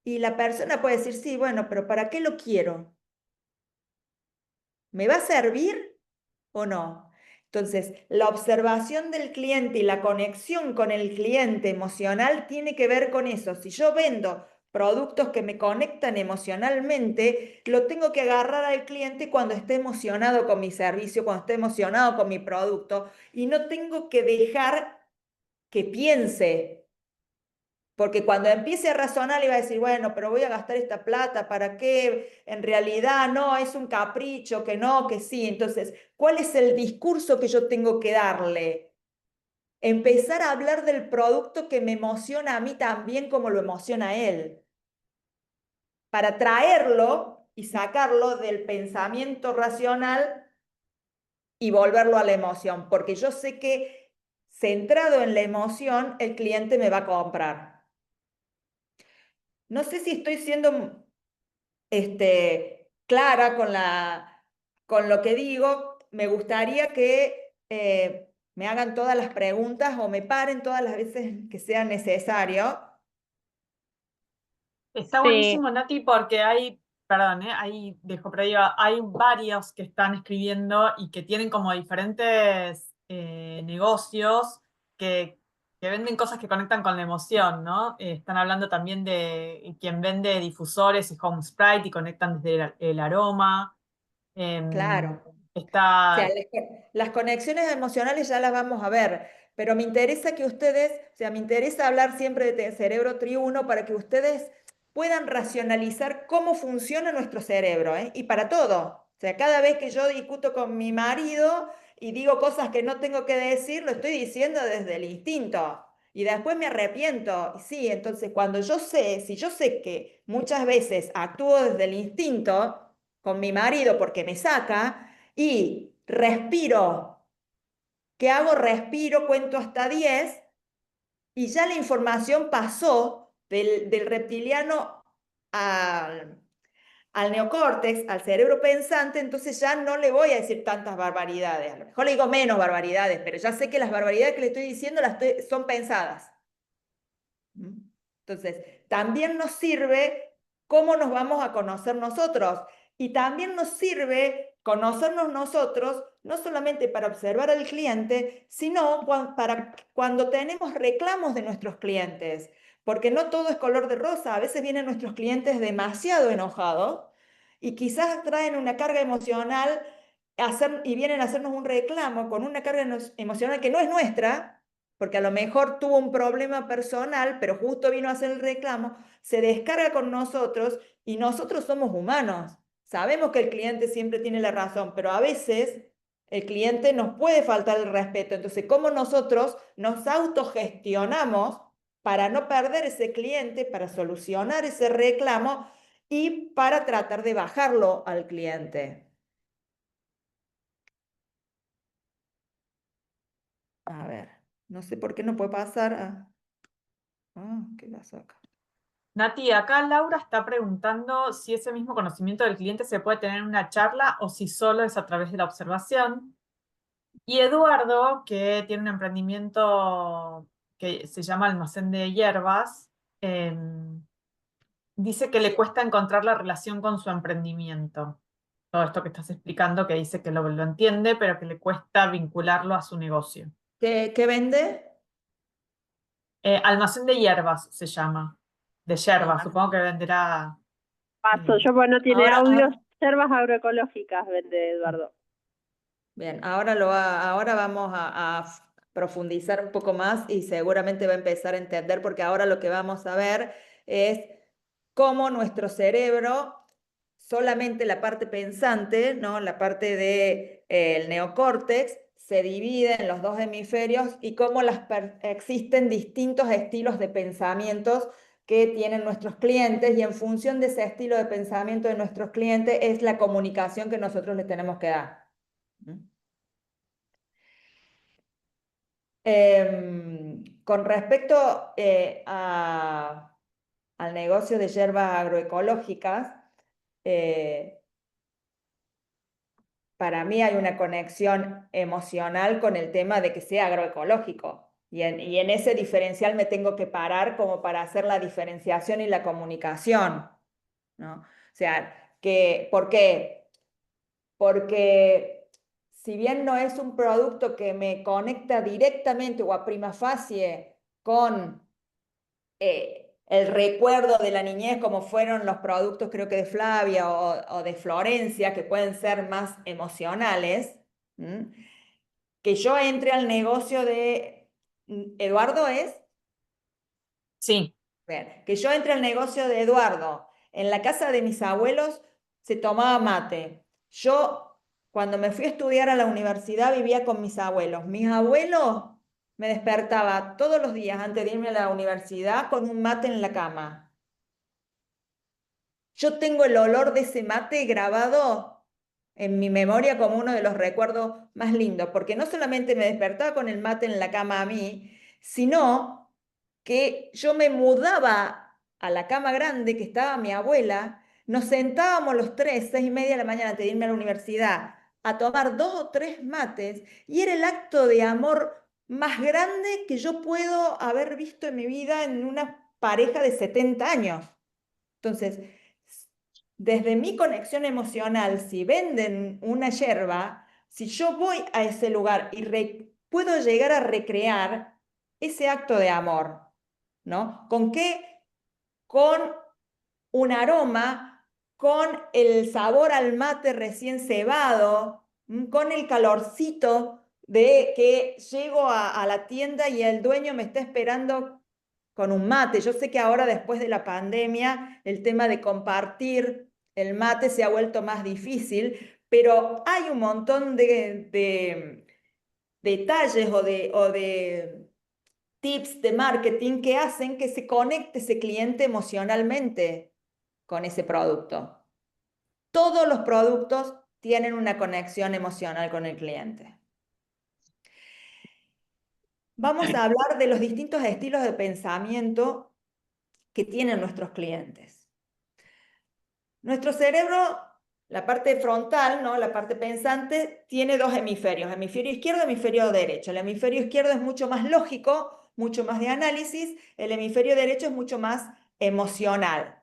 y la persona puede decir, sí, bueno, pero ¿para qué lo quiero? ¿Me va a servir o no? Entonces, la observación del cliente y la conexión con el cliente emocional tiene que ver con eso. Si yo vendo productos que me conectan emocionalmente, lo tengo que agarrar al cliente cuando esté emocionado con mi servicio, cuando esté emocionado con mi producto, y no tengo que dejar que piense. Porque cuando empiece a razonar le va a decir, bueno, pero voy a gastar esta plata, ¿para qué? En realidad no, es un capricho, que no, que sí. Entonces, ¿cuál es el discurso que yo tengo que darle? Empezar a hablar del producto que me emociona a mí también como lo emociona a él. Para traerlo y sacarlo del pensamiento racional y volverlo a la emoción. Porque yo sé que centrado en la emoción, el cliente me va a comprar. No sé si estoy siendo clara con lo que digo. Me gustaría que me hagan todas las preguntas o me paren todas las veces que sea necesario. Está buenísimo, Nati, porque perdón, ahí dejo, pero digo, hay varios que están escribiendo y que tienen como diferentes negocios que venden cosas que conectan con la emoción, ¿no? Están hablando también de quien vende difusores y home sprite y conectan desde el aroma. Claro. O sea, Está, las conexiones emocionales ya las vamos a ver, pero me interesa que ustedes, o sea, me interesa hablar siempre de cerebro triuno para que ustedes puedan racionalizar cómo funciona nuestro cerebro, ¿eh? Y para todo. O sea, cada vez que yo discuto con mi marido y digo cosas que no tengo que decir, lo estoy diciendo desde el instinto. Y después me arrepiento. Sí, entonces cuando si yo sé que muchas veces actúo desde el instinto con mi marido porque me saca, y respiro. ¿Qué hago? Respiro, cuento hasta 10 y ya la información pasó del reptiliano al neocórtex, al cerebro pensante, entonces ya no le voy a decir tantas barbaridades. A lo mejor le digo menos barbaridades, pero ya sé que las barbaridades que le estoy diciendo son pensadas. Entonces, también nos sirve cómo nos vamos a conocer nosotros. Y también nos sirve conocernos nosotros, no solamente para observar al cliente, sino para cuando tenemos reclamos de nuestros clientes. Porque no todo es color de rosa. A veces vienen nuestros clientes demasiado enojados y quizás traen una carga emocional y vienen a hacernos un reclamo con una carga emocional que no es nuestra, porque a lo mejor tuvo un problema personal, pero justo vino a hacer el reclamo, se descarga con nosotros y nosotros somos humanos. Sabemos que el cliente siempre tiene la razón, pero a veces el cliente nos puede faltar el respeto. Entonces, ¿cómo nosotros nos autogestionamos para no perder ese cliente, para solucionar ese reclamo y para tratar de bajarlo al cliente? A ver, no sé por qué no puede pasar a... ¿qué pasó acá? Nati, acá Laura está preguntando si ese mismo conocimiento del cliente se puede tener en una charla o si solo es a través de la observación. Y Eduardo, que tiene un emprendimiento que se llama Almacén de Hierbas, dice que le cuesta encontrar la relación con su emprendimiento. Todo esto que estás explicando, que dice que lo entiende, pero que le cuesta vincularlo a su negocio. ¿Qué vende? Almacén de Hierbas se llama. De hierbas, supongo que venderá. Paso, yo pues no tiene Ahora, audios, hierbas agroecológicas vende Eduardo. bien, ahora vamos a profundizar un poco más y seguramente va a empezar a entender, porque ahora lo que vamos a ver es cómo nuestro cerebro, solamente la parte pensante, ¿no? La parte del neocórtex, se divide en los dos hemisferios y cómo existen distintos estilos de pensamientos que tienen nuestros clientes, y en función de ese estilo de pensamiento de nuestros clientes es la comunicación que nosotros les tenemos que dar. Con respecto al negocio de hierbas agroecológicas, para mí hay una conexión emocional con el tema de que sea agroecológico. Y en ese diferencial me tengo que parar como para hacer la diferenciación y la comunicación, ¿no? O sea, ¿por qué? Porque si bien no es un producto que me conecta directamente o a prima facie con el recuerdo de la niñez, como fueron los productos, creo que de Flavia o de Florencia, que pueden ser más emocionales, que yo entre al negocio de Eduardo es... Sí. Bien, que yo entre al negocio de Eduardo. En la casa de mis abuelos se tomaba mate. Yo, cuando me fui a estudiar a la universidad, vivía con mis abuelos. Mis abuelos me despertaba todos los días antes de irme a la universidad con un mate en la cama. Yo tengo el olor de ese mate grabado en mi memoria como uno de los recuerdos más lindos, porque no solamente me despertaba con el mate en la cama a mí, sino que yo me mudaba a la cama grande que estaba mi abuela nos sentábamos los tres, 6:30 de la mañana antes de irme a la universidad, a tomar 2 o 3 mates, y era el acto de amor más grande que yo puedo haber visto en mi vida en una pareja de 70 años. Entonces, desde mi conexión emocional, si venden una yerba, si yo voy a ese lugar y puedo llegar a recrear ese acto de amor, ¿no? ¿Con qué? Con un aroma, con el sabor al mate recién cebado, con el calorcito de que llego a la tienda y el dueño me está esperando con un mate. Yo sé que ahora, después de la pandemia, el tema de compartir el mate se ha vuelto más difícil, pero hay un montón de detalles o de tips de marketing que hacen que se conecte ese cliente emocionalmente con ese producto. Todos los productos tienen una conexión emocional con el cliente. Vamos a hablar de los distintos estilos de pensamiento que tienen nuestros clientes. Nuestro cerebro, la parte frontal, ¿no? La parte pensante, tiene 2 hemisferios, hemisferio izquierdo y hemisferio derecho. El hemisferio izquierdo es mucho más lógico, mucho más de análisis, el hemisferio derecho es mucho más emocional.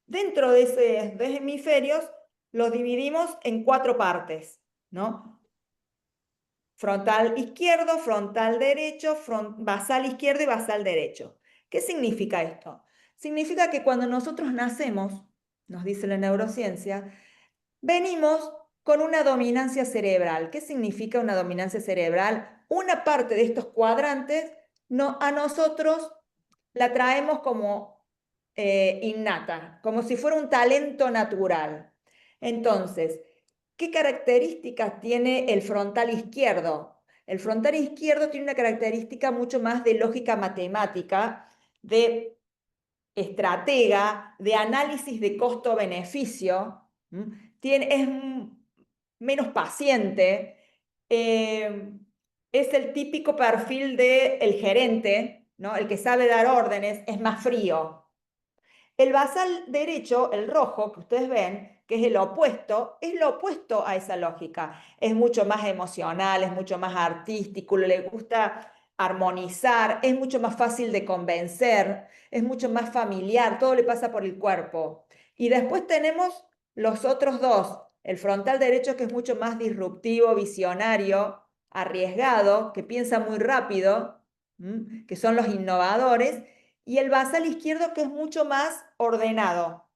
Dentro de esos 2 hemisferios los dividimos en 4 partes, ¿no? Frontal izquierdo, frontal derecho, basal izquierdo y basal derecho. ¿Qué significa esto? Significa que cuando nosotros nacemos, nos dice la neurociencia, venimos con una dominancia cerebral. ¿Qué significa una dominancia cerebral? Una parte de estos cuadrantes a nosotros la traemos como innata, como si fuera un talento natural. Entonces, ¿qué características tiene el frontal izquierdo? El frontal izquierdo tiene una característica mucho más de lógica matemática, de estratega, de análisis de costo-beneficio, es menos paciente, es el típico perfil del gerente, ¿no? El que sabe dar órdenes, es más frío. El basal derecho, el rojo que ustedes ven, que es lo opuesto a esa lógica. Es mucho más emocional, es mucho más artístico, le gusta armonizar, es mucho más fácil de convencer, es mucho más familiar, todo le pasa por el cuerpo. Y después tenemos los otros 2, el frontal derecho, que es mucho más disruptivo, visionario, arriesgado, que piensa muy rápido, que son los innovadores, y el basal izquierdo, que es mucho más ordenado,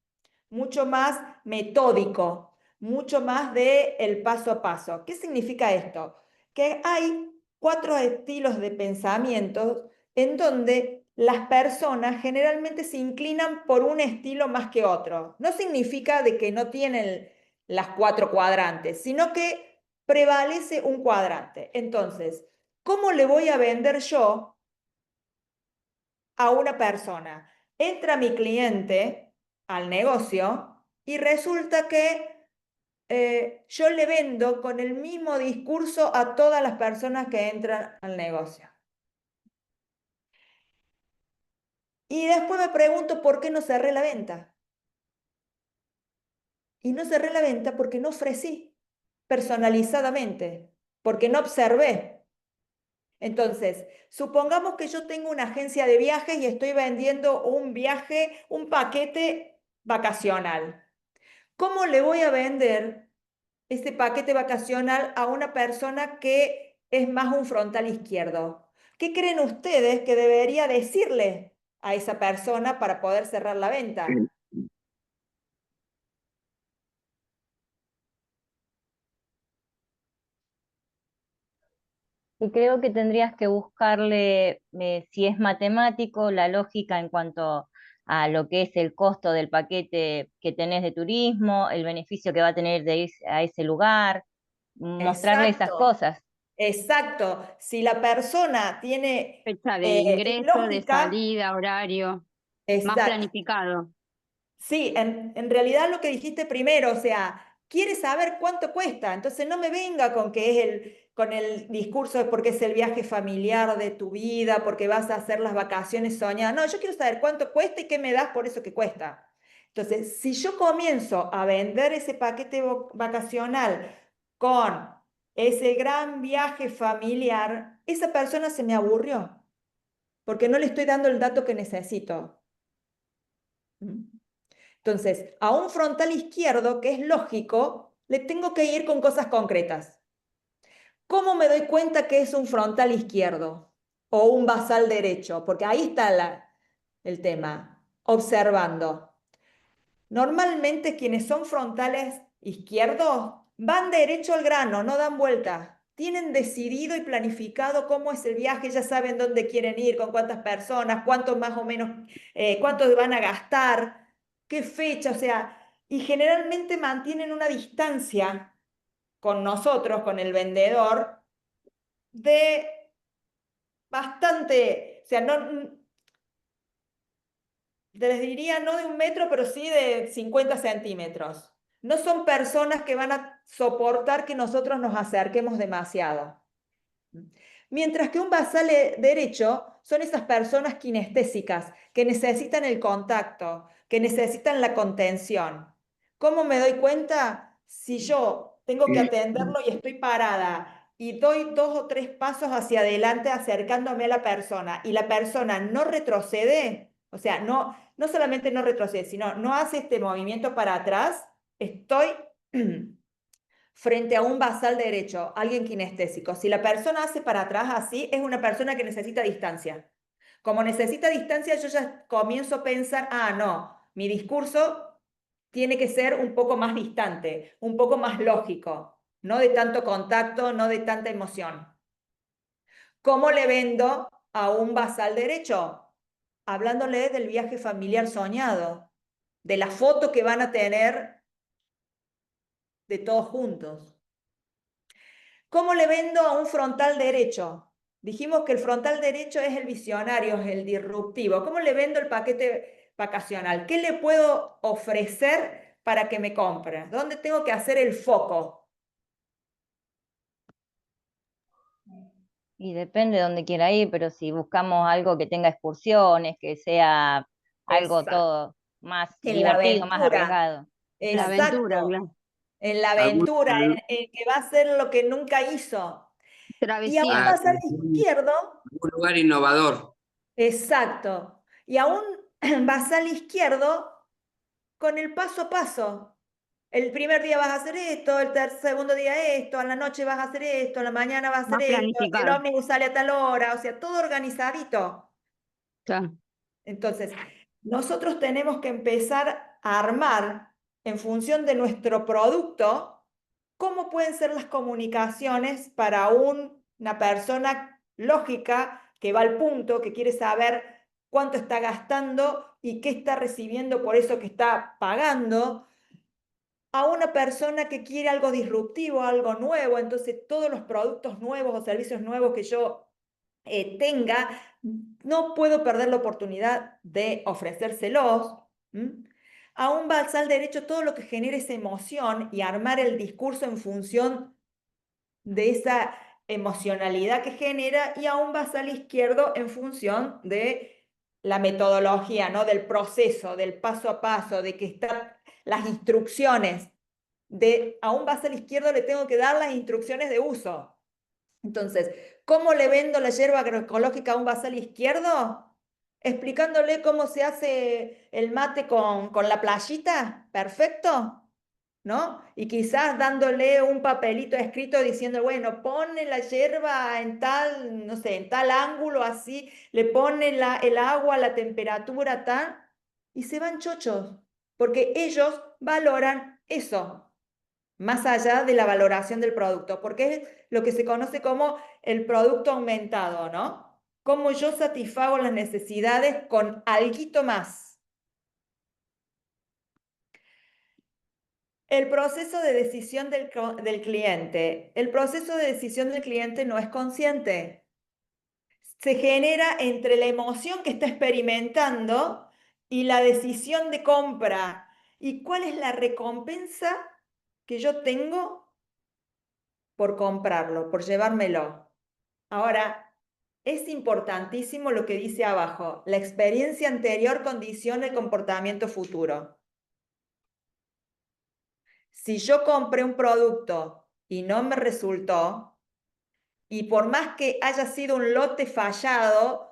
mucho más metódico, mucho más de el paso a paso. ¿Qué significa esto? Que hay 4 estilos de pensamiento en donde las personas generalmente se inclinan por un estilo más que otro. No significa de que no tienen las 4 cuadrantes, sino que prevalece un cuadrante. Entonces, ¿cómo le voy a vender yo a una persona? Entra mi cliente al negocio y resulta que yo le vendo con el mismo discurso a todas las personas que entran al negocio. Y después me pregunto por qué no cerré la venta. Y no cerré la venta porque no ofrecí personalizadamente, porque no observé. Entonces, supongamos que yo tengo una agencia de viajes y estoy vendiendo un viaje, un paquete vacacional. ¿Cómo le voy a vender ese paquete vacacional a una persona que es más un frontal izquierdo? ¿Qué creen ustedes que debería decirle a esa persona para poder cerrar la venta? Y creo que tendrías que buscarle, si es matemático, la lógica en cuanto a lo que es el costo del paquete que tenés de turismo, el beneficio que va a tener de ir a ese lugar, mostrarle esas Exacto, cosas. exacto. Si la persona tiene Fecha de ingreso, de lógica, salida, horario, más exacto. planificado. Sí, en realidad lo que dijiste primero, o sea, quiere saber cuánto cuesta, entonces no me venga con que es con el discurso de porque es el viaje familiar de tu vida, porque vas a hacer las vacaciones soñadas. No, yo quiero saber cuánto cuesta y qué me das por eso que cuesta. Entonces, si yo comienzo a vender ese paquete vacacional con ese gran viaje familiar, esa persona se me aburrió, porque no le estoy dando el dato que necesito. Entonces, a un frontal izquierdo, que es lógico, le tengo que ir con cosas concretas. ¿Cómo me doy cuenta que es un frontal izquierdo o un basal derecho? Porque ahí está el tema, observando. Normalmente quienes son frontales izquierdos van derecho al grano, no dan vuelta. Tienen decidido y planificado cómo es el viaje, ya saben dónde quieren ir, con cuántas personas, cuánto más o menos, cuánto van a gastar, qué fecha, o sea, y generalmente mantienen una distancia con nosotros, con el vendedor, de bastante, o sea, no, les diría no de 1 metro, pero sí de 50 centímetros. No son personas que van a soportar que nosotros nos acerquemos demasiado. Mientras que un basal derecho son esas personas kinestésicas que necesitan el contacto, que necesitan la contención. ¿Cómo me doy cuenta? Si yo tengo que atenderlo y estoy parada y doy 2 o 3 pasos hacia adelante acercándome a la persona y la persona no retrocede, o sea, no solamente no retrocede, sino no hace este movimiento para atrás, estoy frente a un basal derecho, alguien kinestésico. Si la persona hace para atrás así, es una persona que necesita distancia. Como necesita distancia, yo ya comienzo a pensar, no, mi discurso tiene que ser un poco más distante, un poco más lógico, no de tanto contacto, no de tanta emoción. ¿Cómo le vendo a un basal derecho? Hablándole del viaje familiar soñado, de la foto que van a tener de todos juntos. ¿Cómo le vendo a un frontal derecho? Dijimos que el frontal derecho es el visionario, es el disruptivo. ¿Cómo le vendo el paquete vacacional? ¿Qué le puedo ofrecer para que me compre? ¿Dónde tengo que hacer el foco? Y depende de dónde quiera ir, pero si buscamos algo que tenga excursiones, que sea algo Exacto. todo más En la divertido, más aventura. arriesgado. La aventura, Exacto. claro. En la aventura, en que va a hacer lo que nunca hizo. Y a un Travesía. basal izquierdo, Un lugar innovador. exacto. Y a un basal izquierdo con el paso a paso. El primer día vas a hacer esto, el segundo día esto, a la noche vas a hacer esto, a la mañana vas a hacer Más esto, el planificado. ómnibus sale a tal hora, o sea, todo organizadito. Claro. Entonces, nosotros tenemos que empezar a armar en función de nuestro producto cómo pueden ser las comunicaciones para una persona lógica que va al punto, que quiere saber cuánto está gastando y qué está recibiendo por eso que está pagando, a una persona que quiere algo disruptivo, algo nuevo. Entonces todos los productos nuevos o servicios nuevos que yo tenga, no puedo perder la oportunidad de ofrecérselos. A un basal derecho, todo lo que genere esa emoción y armar el discurso en función de esa emocionalidad que genera, y a un basal izquierdo en función de la metodología, ¿no? Del proceso, del paso a paso, de que están las instrucciones. A un basal izquierdo le tengo que dar las instrucciones de uso. Entonces, ¿cómo le vendo la hierba agroecológica a un basal izquierdo? Explicándole cómo se hace el mate con la playita, perfecto, ¿no? Y quizás dándole un papelito escrito diciendo, bueno, pone la hierba en tal, no sé, en tal ángulo, así, le pone el agua, la temperatura, tal, y se van chochos, porque ellos valoran eso, más allá de la valoración del producto, porque es lo que se conoce como el producto aumentado, ¿no? Cómo yo satisfago las necesidades con alguito más. El proceso de decisión del cliente. El proceso de decisión del cliente no es consciente. Se genera entre la emoción que está experimentando y la decisión de compra. ¿Y cuál es la recompensa que yo tengo por comprarlo, por llevármelo? Ahora, es importantísimo lo que dice abajo. La experiencia anterior condiciona el comportamiento futuro. Si yo compré un producto y no me resultó, y por más que haya sido un lote fallado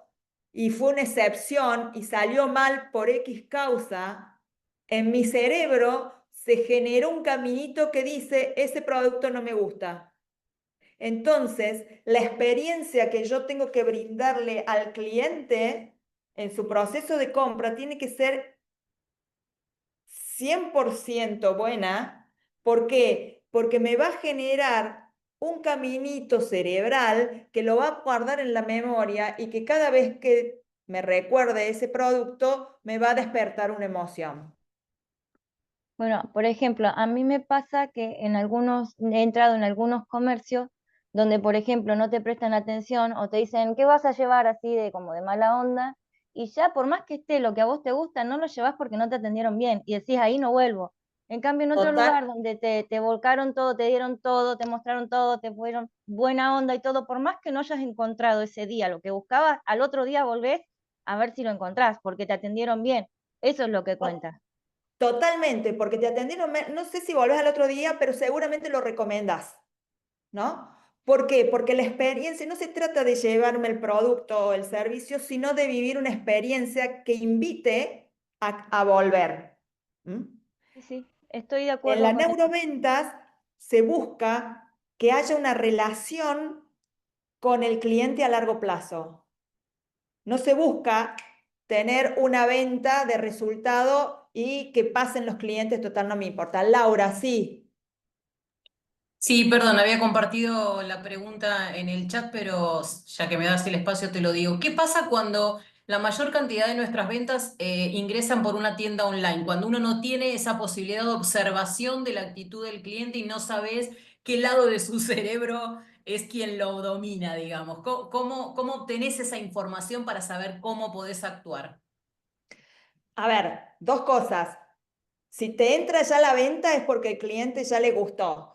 y fue una excepción y salió mal por X causa, en mi cerebro se generó un caminito que dice, ese producto no me gusta. Entonces, la experiencia que yo tengo que brindarle al cliente en su proceso de compra tiene que ser 100% buena. ¿Por qué? Porque me va a generar un caminito cerebral que lo va a guardar en la memoria y que cada vez que me recuerde ese producto, me va a despertar una emoción. Bueno, por ejemplo, a mí me pasa que he entrado en algunos comercios donde, por ejemplo, no te prestan atención o te dicen, ¿qué vas a llevar así de como de mala onda? Y ya por más que esté lo que a vos te gusta, no lo llevas porque no te atendieron bien y decís, ahí no vuelvo. En cambio, en otro lugar donde te volcaron todo, te dieron todo, te mostraron todo, te fueron buena onda y todo, por más que no hayas encontrado ese día lo que buscabas, al otro día volvés a ver si lo encontrás porque te atendieron bien. Eso es lo que cuenta. Totalmente, porque te atendieron, no sé si volvés al otro día, pero seguramente lo recomendás, ¿no? ¿Por qué? Porque la experiencia, no se trata de llevarme el producto o el servicio, sino de vivir una experiencia que invite a volver. ¿Mm? Sí, estoy de En acuerdo la con eso. neuroventas se busca que haya una relación con el cliente a largo plazo. No se busca tener una venta de resultado y que pasen los clientes, total, no me importa. Laura, sí. Sí, perdón, había compartido la pregunta en el chat, pero ya que me das el espacio te lo digo. ¿Qué pasa cuando la mayor cantidad de nuestras ventas ingresan por una tienda online? Cuando uno no tiene esa posibilidad de observación de la actitud del cliente y no sabes qué lado de su cerebro es quien lo domina, digamos. ¿Cómo obtenés esa información para saber cómo podés actuar? A ver, dos cosas. Si te entra ya la venta es porque el cliente ya le gustó,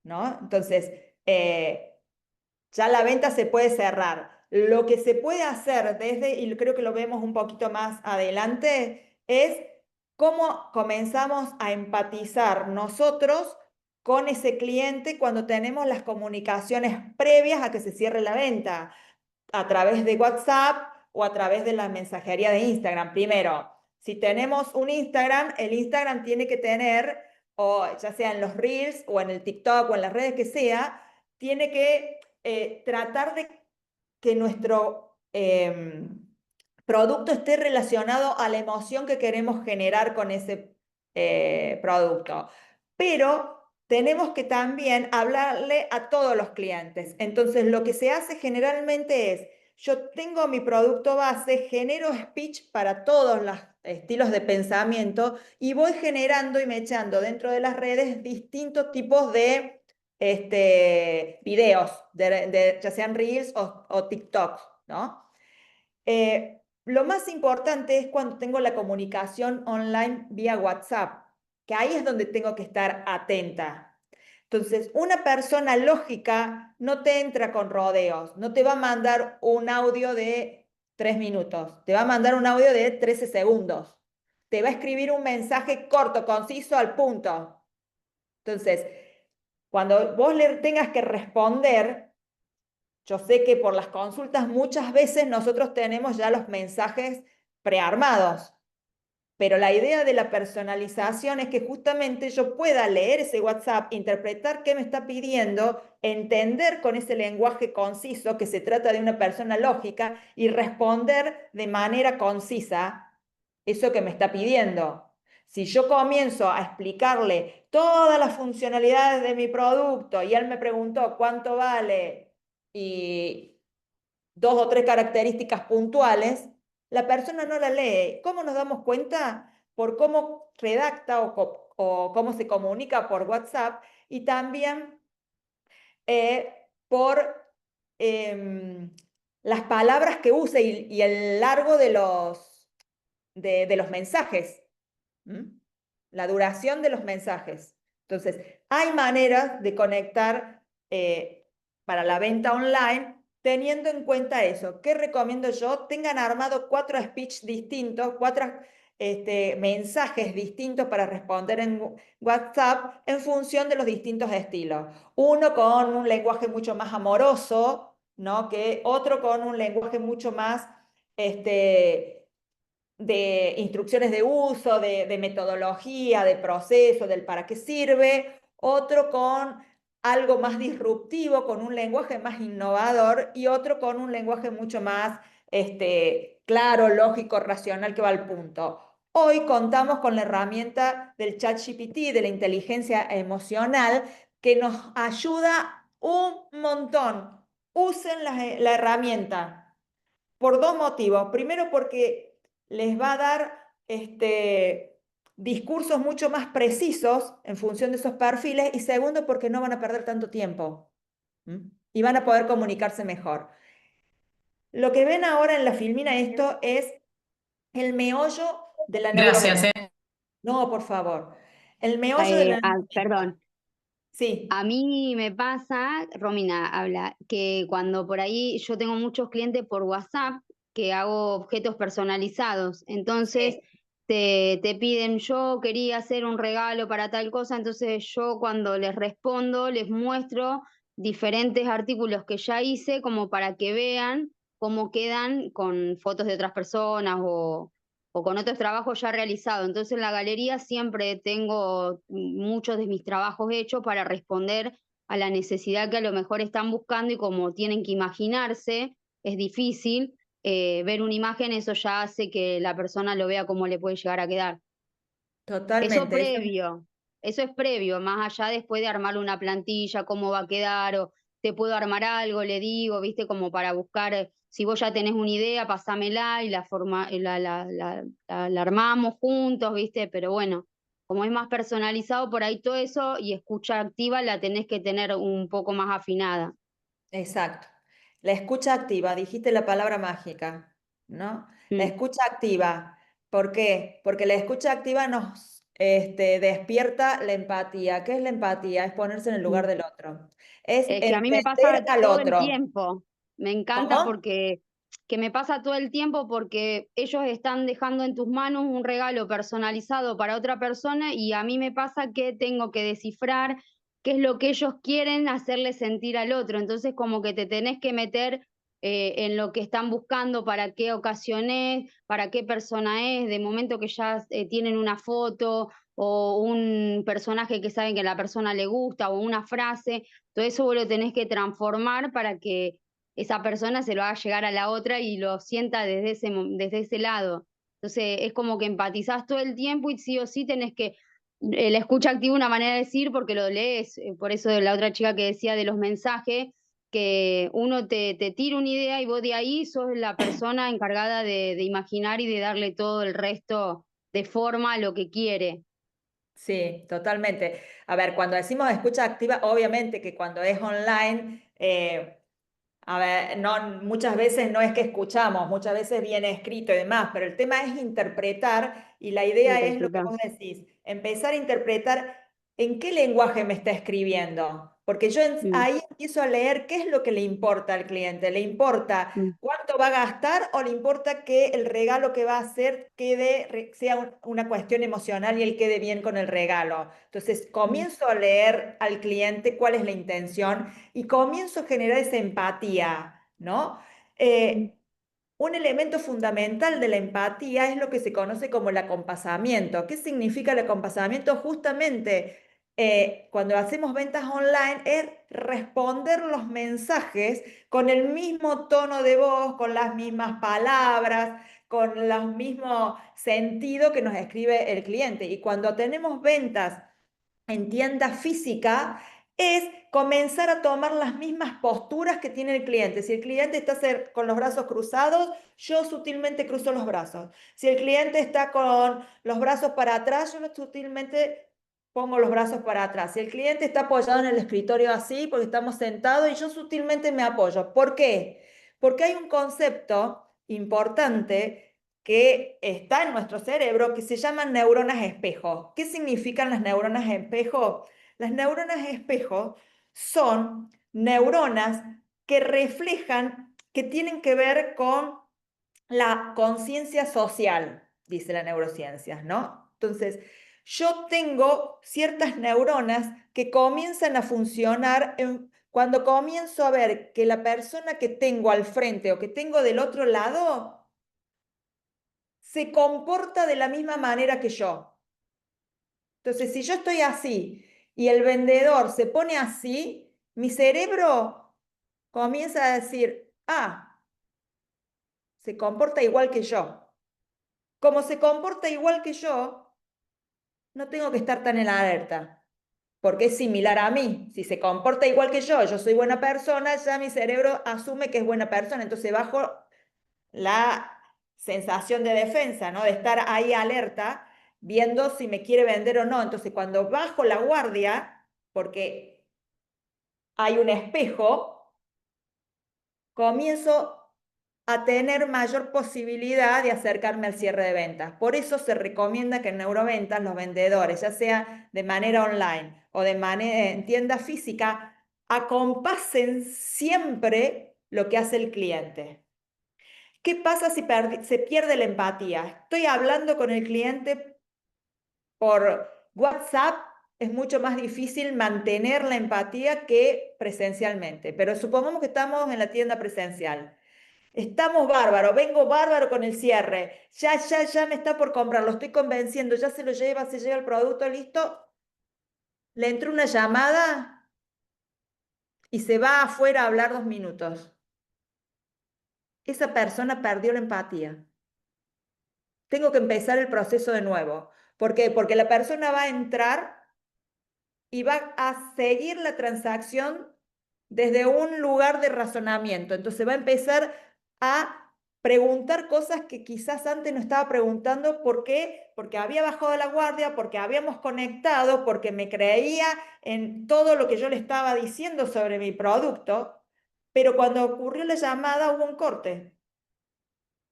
¿no? Entonces, ya la venta se puede cerrar. Lo que se puede hacer desde, y creo que lo vemos un poquito más adelante, es cómo comenzamos a empatizar nosotros con ese cliente cuando tenemos las comunicaciones previas a que se cierre la venta, a través de WhatsApp o a través de la mensajería de Instagram. Primero, si tenemos un Instagram, el Instagram tiene que tener, o ya sea en los Reels o en el TikTok o en las redes que sea, tiene que tratar de que nuestro producto esté relacionado a la emoción que queremos generar con ese producto. Pero tenemos que también hablarle a todos los clientes. Entonces, lo que se hace generalmente es, yo tengo mi producto base, genero speech para todos los estilos de pensamiento y voy generando y mechando dentro de las redes distintos tipos de videos, ya sean Reels o TikTok, ¿no? Lo más importante es cuando tengo la comunicación online vía WhatsApp, que ahí es donde tengo que estar atenta. Entonces, una persona lógica no te entra con rodeos, no te va a mandar un audio de 3 minutos, te va a mandar un audio de 13 segundos, te va a escribir un mensaje corto, conciso, al punto. Entonces, cuando vos le tengas que responder, yo sé que por las consultas muchas veces nosotros tenemos ya los mensajes prearmados, pero la idea de la personalización es que justamente yo pueda leer ese WhatsApp, interpretar qué me está pidiendo, entender con ese lenguaje conciso que se trata de una persona lógica y responder de manera concisa eso que me está pidiendo. Si yo comienzo a explicarle todas las funcionalidades de mi producto y él me preguntó cuánto vale y 2 o 3 características puntuales, la persona no la lee. ¿Cómo nos damos cuenta? Por cómo redacta o cómo se comunica por WhatsApp y también por las palabras que usa y el largo de los mensajes. ¿Mm? La duración de los mensajes. Entonces, hay maneras de conectar para la venta online teniendo en cuenta eso. ¿Qué recomiendo yo? Tengan armado 4 speech distintos, 4 mensajes distintos para responder en WhatsApp en función de los distintos estilos. Uno con un lenguaje mucho más amoroso, ¿no? Que otro con un lenguaje mucho más de instrucciones de uso, de metodología, de proceso, del para qué sirve. Otro con algo más disruptivo, con un lenguaje más innovador, y otro con un lenguaje mucho más claro, lógico, racional, que va al punto. Hoy contamos con la herramienta del ChatGPT, de la inteligencia emocional, que nos ayuda un montón. Usen la herramienta por dos motivos. Primero, porque les va a dar discursos mucho más precisos en función de esos perfiles, y segundo, porque no van a perder tanto tiempo. Y van a poder comunicarse mejor. Lo que ven ahora en la filmina, esto es el meollo de la Gracias, neurociencia. No, por favor. El meollo de la Perdón. Sí. A mí me pasa, Romina habla, que cuando por ahí yo tengo muchos clientes por WhatsApp que hago objetos personalizados, entonces te piden, yo quería hacer un regalo para tal cosa, entonces yo cuando les respondo les muestro diferentes artículos que ya hice como para que vean cómo quedan con fotos de otras personas o con otros trabajos ya realizados. Entonces en la galería siempre tengo muchos de mis trabajos hechos para responder a la necesidad que a lo mejor están buscando, y como tienen que imaginarse, es difícil ver una imagen, eso ya hace que la persona lo vea cómo le puede llegar a quedar. Totalmente. Eso es previo, más allá después de armar una plantilla, cómo va a quedar, o te puedo armar algo, le digo, viste, como para buscar, si vos ya tenés una idea, pasámela y la armamos juntos, viste, pero bueno, como es más personalizado por ahí todo eso, y escucha activa la tenés que tener un poco más afinada. Exacto. La escucha activa, dijiste la palabra mágica, ¿no? La escucha activa. ¿Por qué? Porque la escucha activa nos despierta la empatía. ¿Qué es la empatía? Es ponerse en el lugar del otro. Es Que a mí me pasa entender al todo el otro. tiempo. Me encanta porque que me pasa todo el tiempo porque ellos están dejando en tus manos un regalo personalizado para otra persona, y a mí me pasa que tengo que descifrar qué es lo que ellos quieren hacerle sentir al otro. Entonces como que te tenés que meter en lo que están buscando, para qué ocasión es, para qué persona es, de momento que ya tienen una foto o un personaje que saben que a la persona le gusta, o una frase. Todo eso vos lo tenés que transformar para que esa persona se lo haga llegar a la otra y lo sienta desde ese lado. Entonces es como que empatizás todo el tiempo, y sí o sí tenés que, la escucha activa, una manera de decir, porque lo lees, por eso de la otra chica que decía de los mensajes, que uno te tira una idea y vos de ahí sos la persona encargada de imaginar y de darle todo el resto de forma a lo que quiere. Sí, totalmente. A ver, cuando decimos escucha activa, obviamente que cuando es online, a ver, muchas veces no es que escuchamos, muchas veces viene escrito y demás, pero el tema es interpretar, y la idea es lo que vos decís, empezar a interpretar en qué lenguaje me está escribiendo, porque yo ahí empiezo a leer qué es lo que le importa al cliente. ¿Le importa cuánto va a gastar, o le importa que el regalo que va a hacer sea una cuestión emocional y él quede bien con el regalo? Entonces comienzo a leer al cliente cuál es la intención y comienzo a generar esa empatía, ¿no? Un elemento fundamental de la empatía es lo que se conoce como el acompasamiento. ¿Qué significa el acompasamiento? Justamente cuando hacemos ventas online es responder los mensajes con el mismo tono de voz, con las mismas palabras, con el mismo sentido que nos escribe el cliente. Y cuando tenemos ventas en tienda física, es comenzar a tomar las mismas posturas que tiene el cliente. Si el cliente está con los brazos cruzados, yo sutilmente cruzo los brazos. Si el cliente está con los brazos para atrás, yo sutilmente pongo los brazos para atrás. Si el cliente está apoyado en el escritorio así, porque estamos sentados, y yo sutilmente me apoyo. ¿Por qué? Porque hay un concepto importante que está en nuestro cerebro que se llaman neuronas espejo. ¿Qué significan las neuronas espejo? Las neuronas espejo son neuronas que reflejan, que tienen que ver con la conciencia social, dice la neurociencia, ¿no? Entonces, yo tengo ciertas neuronas que comienzan a funcionar cuando comienzo a ver que la persona que tengo al frente o que tengo del otro lado se comporta de la misma manera que yo. Entonces, si yo estoy así y el vendedor se pone así, mi cerebro comienza a decir, ah, se comporta igual que yo. Como se comporta igual que yo, no tengo que estar tan en la alerta, porque es similar a mí. Si se comporta igual que yo soy buena persona, ya mi cerebro asume que es buena persona, entonces bajo la sensación de defensa, ¿no? De estar ahí alerta, viendo si me quiere vender o no. Entonces, cuando bajo la guardia, porque hay un espejo, comienzo a tener mayor posibilidad de acercarme al cierre de ventas. Por eso se recomienda que en neuroventas los vendedores, ya sea de manera online o de manera en tienda física, acompasen siempre lo que hace el cliente. ¿Qué pasa si se pierde la empatía? Estoy hablando con el cliente por WhatsApp, es mucho más difícil mantener la empatía que presencialmente, pero supongamos que estamos en la tienda presencial. Estamos bárbaro, vengo bárbaro con el cierre, ya me está por comprar, lo estoy convenciendo, ya se lleva el producto, listo. Le entró una llamada y se va afuera a hablar 2 minutos. Esa persona perdió la empatía. Tengo que empezar el proceso de nuevo. ¿Por qué? Porque la persona va a entrar y va a seguir la transacción desde un lugar de razonamiento. Entonces va a empezar a preguntar cosas que quizás antes no estaba preguntando. ¿Por qué? Porque había bajado la guardia, porque habíamos conectado, porque me creía en todo lo que yo le estaba diciendo sobre mi producto, pero cuando ocurrió la llamada hubo un corte.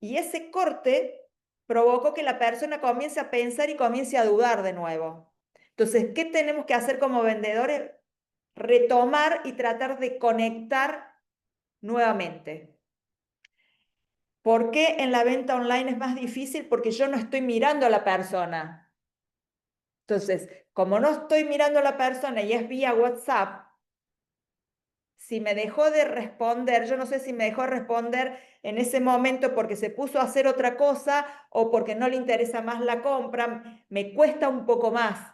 Y ese corte provocó que la persona comience a pensar y comience a dudar de nuevo. Entonces, ¿qué tenemos que hacer como vendedores? Retomar y tratar de conectar nuevamente. ¿Por qué en la venta online es más difícil? Porque yo no estoy mirando a la persona. Entonces, como no estoy mirando a la persona y es vía WhatsApp, si me dejó de responder, yo no sé si me dejó de responder en ese momento porque se puso a hacer otra cosa o porque no le interesa más la compra, me cuesta un poco más.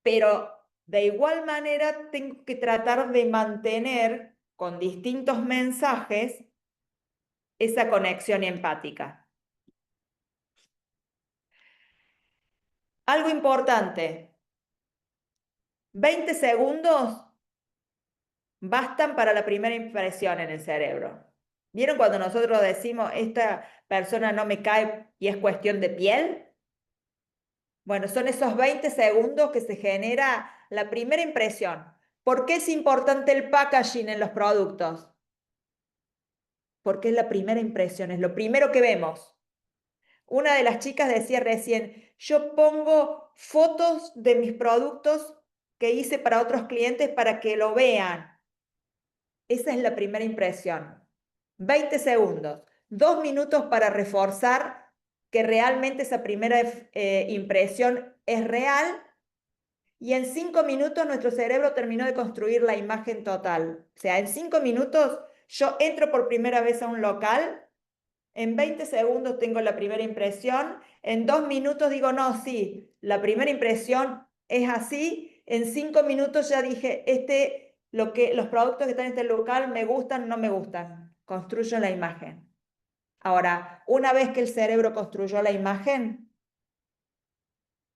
Pero de igual manera tengo que tratar de mantener con distintos mensajes esa conexión empática. Algo importante, 20 segundos bastan para la primera impresión en el cerebro. ¿Vieron cuando nosotros decimos, esta persona no me cae y es cuestión de piel? Bueno, son esos 20 segundos que se genera la primera impresión. ¿Por qué es importante el packaging en los productos? Porque es la primera impresión, es lo primero que vemos. Una de las chicas decía recién, yo pongo fotos de mis productos que hice para otros clientes para que lo vean. Esa es la primera impresión. 20 segundos, 2 minutos para reforzar que realmente esa primera impresión es real, y en 5 minutos nuestro cerebro terminó de construir la imagen total. O sea, en 5 minutos yo entro por primera vez a un local, en 20 segundos tengo la primera impresión, en 2 minutos digo, no, sí, la primera impresión es así, en 5 minutos ya dije, los productos que están en este local me gustan, no me gustan. Construyo la imagen. Ahora, una vez que el cerebro construyó la imagen,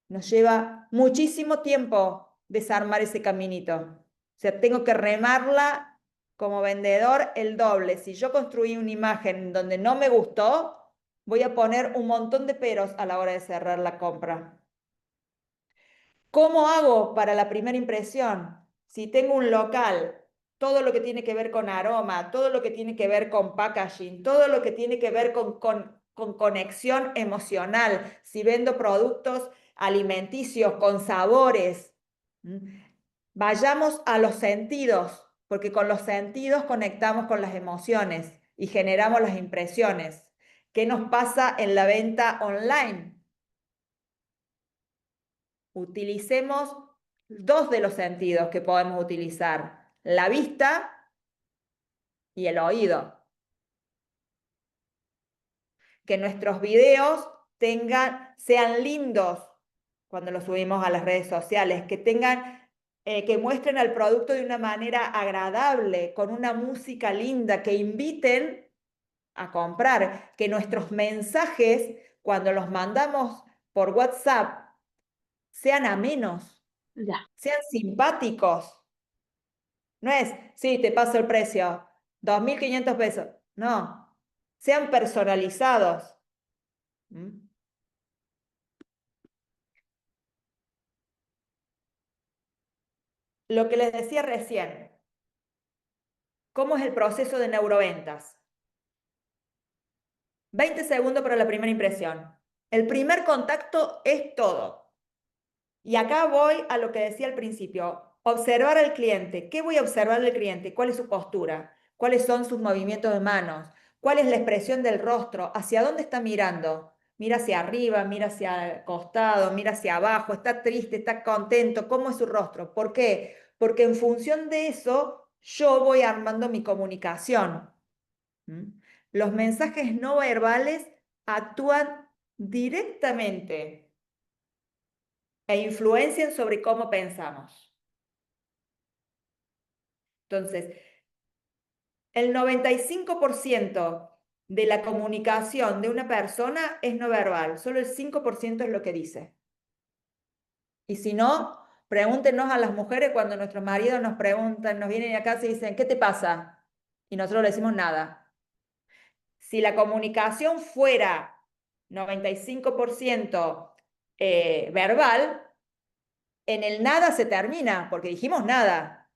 nos lleva muchísimo tiempo desarmar ese caminito. O sea, tengo que remarla como vendedor el doble. Si yo construí una imagen donde no me gustó, voy a poner un montón de peros a la hora de cerrar la compra. ¿Cómo hago para la primera impresión? Si tengo un local, todo lo que tiene que ver con aroma, todo lo que tiene que ver con packaging, todo lo que tiene que ver con conexión emocional, si vendo productos alimenticios con sabores, vayamos a los sentidos, porque con los sentidos conectamos con las emociones y generamos las impresiones. ¿Qué nos pasa en la venta online? Utilicemos dos de los sentidos que podemos utilizar, la vista y el oído. Que nuestros videos sean lindos cuando los subimos a las redes sociales, que muestren al producto de una manera agradable, con una música linda, que inviten a comprar, que nuestros mensajes, cuando los mandamos por WhatsApp, sean amenos, sean simpáticos. No es, sí, te paso el precio, 2.500 pesos. No, sean personalizados. ¿Mm? Lo que les decía recién, ¿cómo es el proceso de neuroventas? 20 segundos para la primera impresión. El primer contacto es todo. Y acá voy a lo que decía al principio, observar al cliente. ¿Qué voy a observar del cliente? ¿Cuál es su postura? ¿Cuáles son sus movimientos de manos? ¿Cuál es la expresión del rostro? ¿Hacia dónde está mirando? Mira hacia arriba, mira hacia el costado, mira hacia abajo, está triste, está contento, ¿cómo es su rostro? ¿Por qué? Porque en función de eso yo voy armando mi comunicación. ¿Mm? Los mensajes no verbales actúan directamente e influencian sobre cómo pensamos. Entonces, el 95% de la comunicación de una persona es no verbal, solo el 5% es lo que dice. Y si no, pregúntenos a las mujeres cuando nuestros maridos nos preguntan, nos vienen a casa y dicen, ¿qué te pasa? Y nosotros le decimos nada. Si la comunicación fuera 95% verbal, en el nada se termina, porque dijimos nada.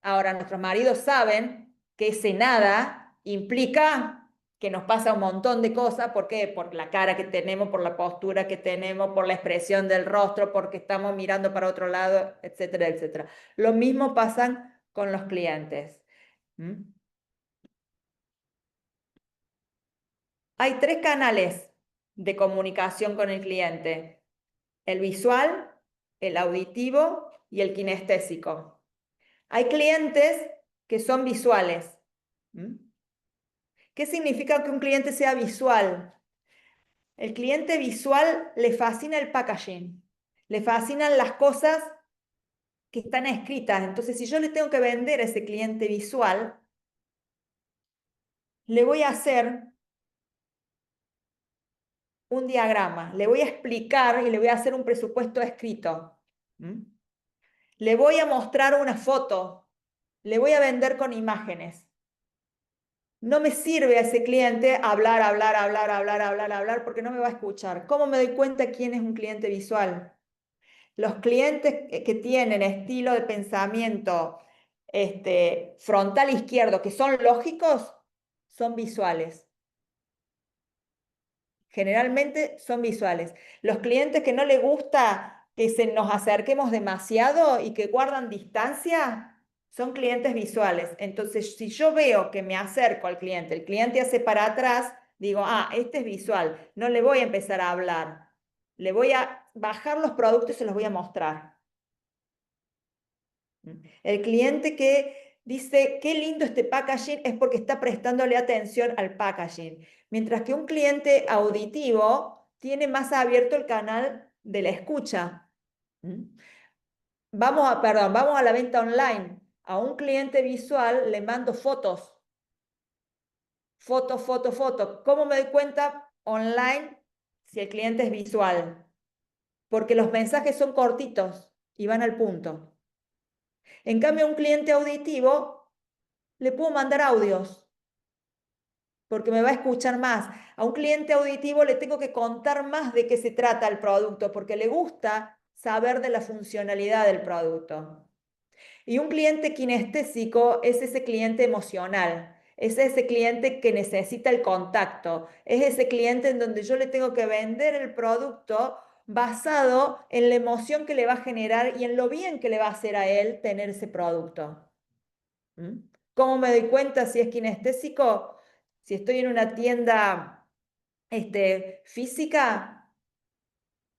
Ahora, nuestros maridos saben que ese nada implica que nos pasa un montón de cosas. ¿Por qué? Por la cara que tenemos, por la postura que tenemos, por la expresión del rostro, porque estamos mirando para otro lado, etcétera, etcétera. Lo mismo pasa con los clientes. ¿Mm? Hay 3 canales de comunicación con el cliente: el visual, el auditivo y el kinestésico. Hay clientes que son visuales. ¿Mm? ¿Qué significa que un cliente sea visual? El cliente visual le fascina el packaging, le fascinan las cosas que están escritas. Entonces, si yo le tengo que vender a ese cliente visual, le voy a hacer un diagrama, le voy a explicar y le voy a hacer un presupuesto escrito. ¿Mm? Le voy a mostrar una foto, le voy a vender con imágenes. No me sirve a ese cliente hablar, porque no me va a escuchar. ¿Cómo me doy cuenta quién es un cliente visual? Los clientes que tienen estilo de pensamiento frontal izquierdo, que son lógicos, son visuales. Generalmente son visuales. Los clientes que no les gusta que nos acerquemos demasiado y que guardan distancia, son clientes visuales. Entonces, si yo veo que me acerco al cliente, el cliente hace para atrás, digo, este es visual, no le voy a empezar a hablar. Le voy a bajar los productos y se los voy a mostrar. El cliente que dice, qué lindo este packaging, es porque está prestándole atención al packaging. Mientras que un cliente auditivo tiene más abierto el canal de la escucha. Vamos a la venta online. A un cliente visual le mando fotos. Foto. ¿Cómo me doy cuenta online si el cliente es visual? Porque los mensajes son cortitos y van al punto. En cambio, a un cliente auditivo le puedo mandar audios, porque me va a escuchar más. A un cliente auditivo le tengo que contar más de qué se trata el producto, porque le gusta saber de la funcionalidad del producto. Y un cliente kinestésico es ese cliente emocional, es ese cliente que necesita el contacto, es ese cliente en donde yo le tengo que vender el producto basado en la emoción que le va a generar y en lo bien que le va a hacer a él tener ese producto. ¿Mm? ¿Cómo me doy cuenta si es kinestésico? Si estoy en una tienda física,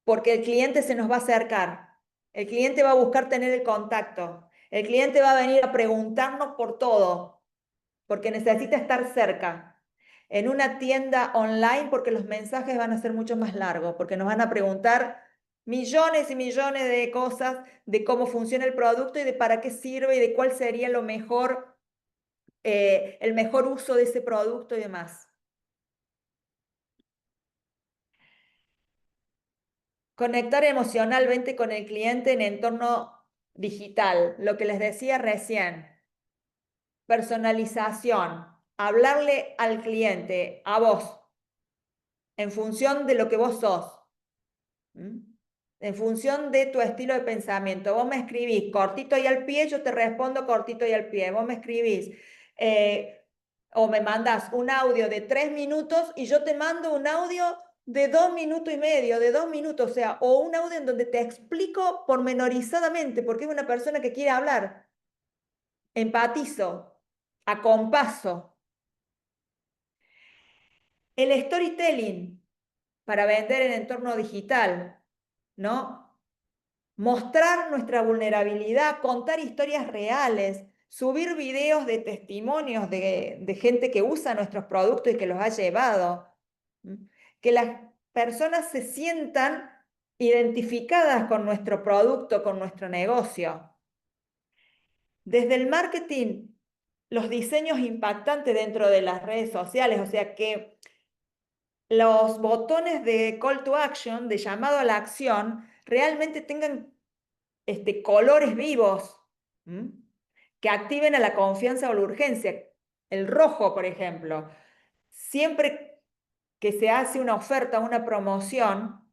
porque el cliente se nos va a acercar, el cliente va a buscar tener el contacto, el cliente va a venir a preguntarnos por todo, porque necesita estar cerca. En una tienda online, porque los mensajes van a ser mucho más largos, porque nos van a preguntar millones y millones de cosas de cómo funciona el producto y de para qué sirve y de cuál sería lo mejor, el mejor uso de ese producto y demás. Conectar emocionalmente con el cliente en entorno digital, lo que les decía recién. Personalización, hablarle al cliente, a vos, en función de lo que vos sos. En función de tu estilo de pensamiento. Vos me escribís cortito y al pie, yo te respondo cortito y al pie. Vos me escribís o me mandás un audio de 3 minutos y yo te mando un audio de 2 minutos y medio, de 2 minutos, o sea, o un audio en donde te explico pormenorizadamente, porque es una persona que quiere hablar. Empatizo, acompaso. El storytelling para vender en entorno digital, ¿no? Mostrar nuestra vulnerabilidad, contar historias reales, subir videos de testimonios de gente que usa nuestros productos y que los ha llevado. Que las personas se sientan identificadas con nuestro producto, con nuestro negocio. Desde el marketing, los diseños impactantes dentro de las redes sociales, o sea que los botones de call to action, de llamado a la acción, realmente tengan colores vivos, que activen a la confianza o la urgencia. El rojo, por ejemplo. Siempre que se hace una oferta, una promoción,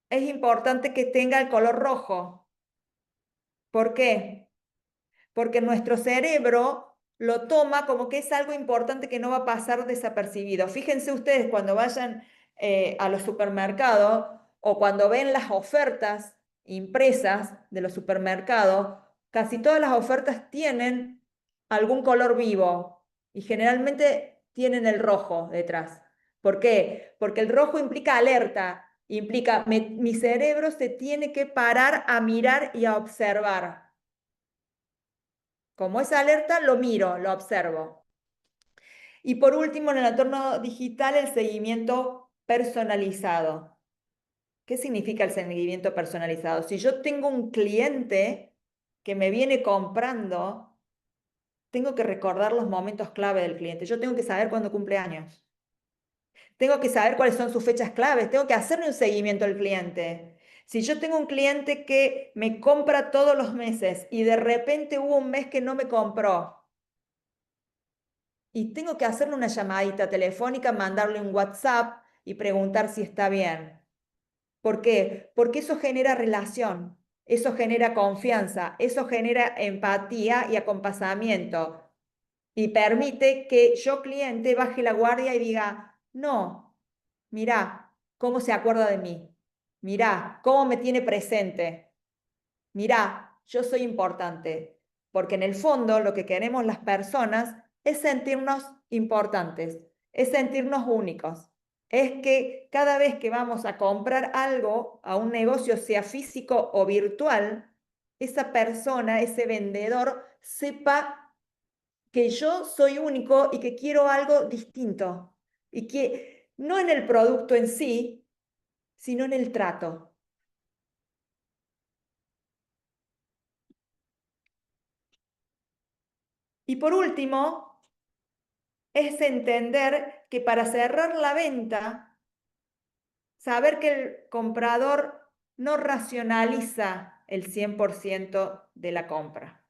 es importante que tenga el color rojo. ¿Por qué? Porque nuestro cerebro lo toma como que es algo importante que no va a pasar desapercibido. Fíjense ustedes cuando vayan a los supermercados o cuando ven las ofertas impresas de los supermercados, casi todas las ofertas tienen algún color vivo y generalmente tienen el rojo detrás. ¿Por qué? Porque el rojo implica alerta, implica mi cerebro se tiene que parar a mirar y a observar. Como es alerta, lo miro, lo observo. Y por último, en el entorno digital, el seguimiento personalizado. ¿Qué significa el seguimiento personalizado? Si yo tengo un cliente que me viene comprando, tengo que recordar los momentos clave del cliente. Yo tengo que saber cuándo cumple años. Tengo que saber cuáles son sus fechas claves. Tengo que hacerle un seguimiento al cliente. Si yo tengo un cliente que me compra todos los meses y de repente hubo un mes que no me compró, y tengo que hacerle una llamadita telefónica, mandarle un WhatsApp y preguntar si está bien. ¿Por qué? Porque eso genera relación, eso genera confianza, eso genera empatía y acompasamiento. Y permite que yo, cliente, baje la guardia y diga, no, mirá cómo se acuerda de mí, mirá cómo me tiene presente, mirá, yo soy importante. Porque en el fondo lo que queremos las personas es sentirnos importantes, es sentirnos únicos. Es que cada vez que vamos a comprar algo a un negocio, sea físico o virtual, esa persona, ese vendedor, sepa que yo soy único y que quiero algo distinto. Y que no en el producto en sí, sino en el trato. Y por último, es entender que para cerrar la venta, saber que el comprador no racionaliza el 100% de la compra.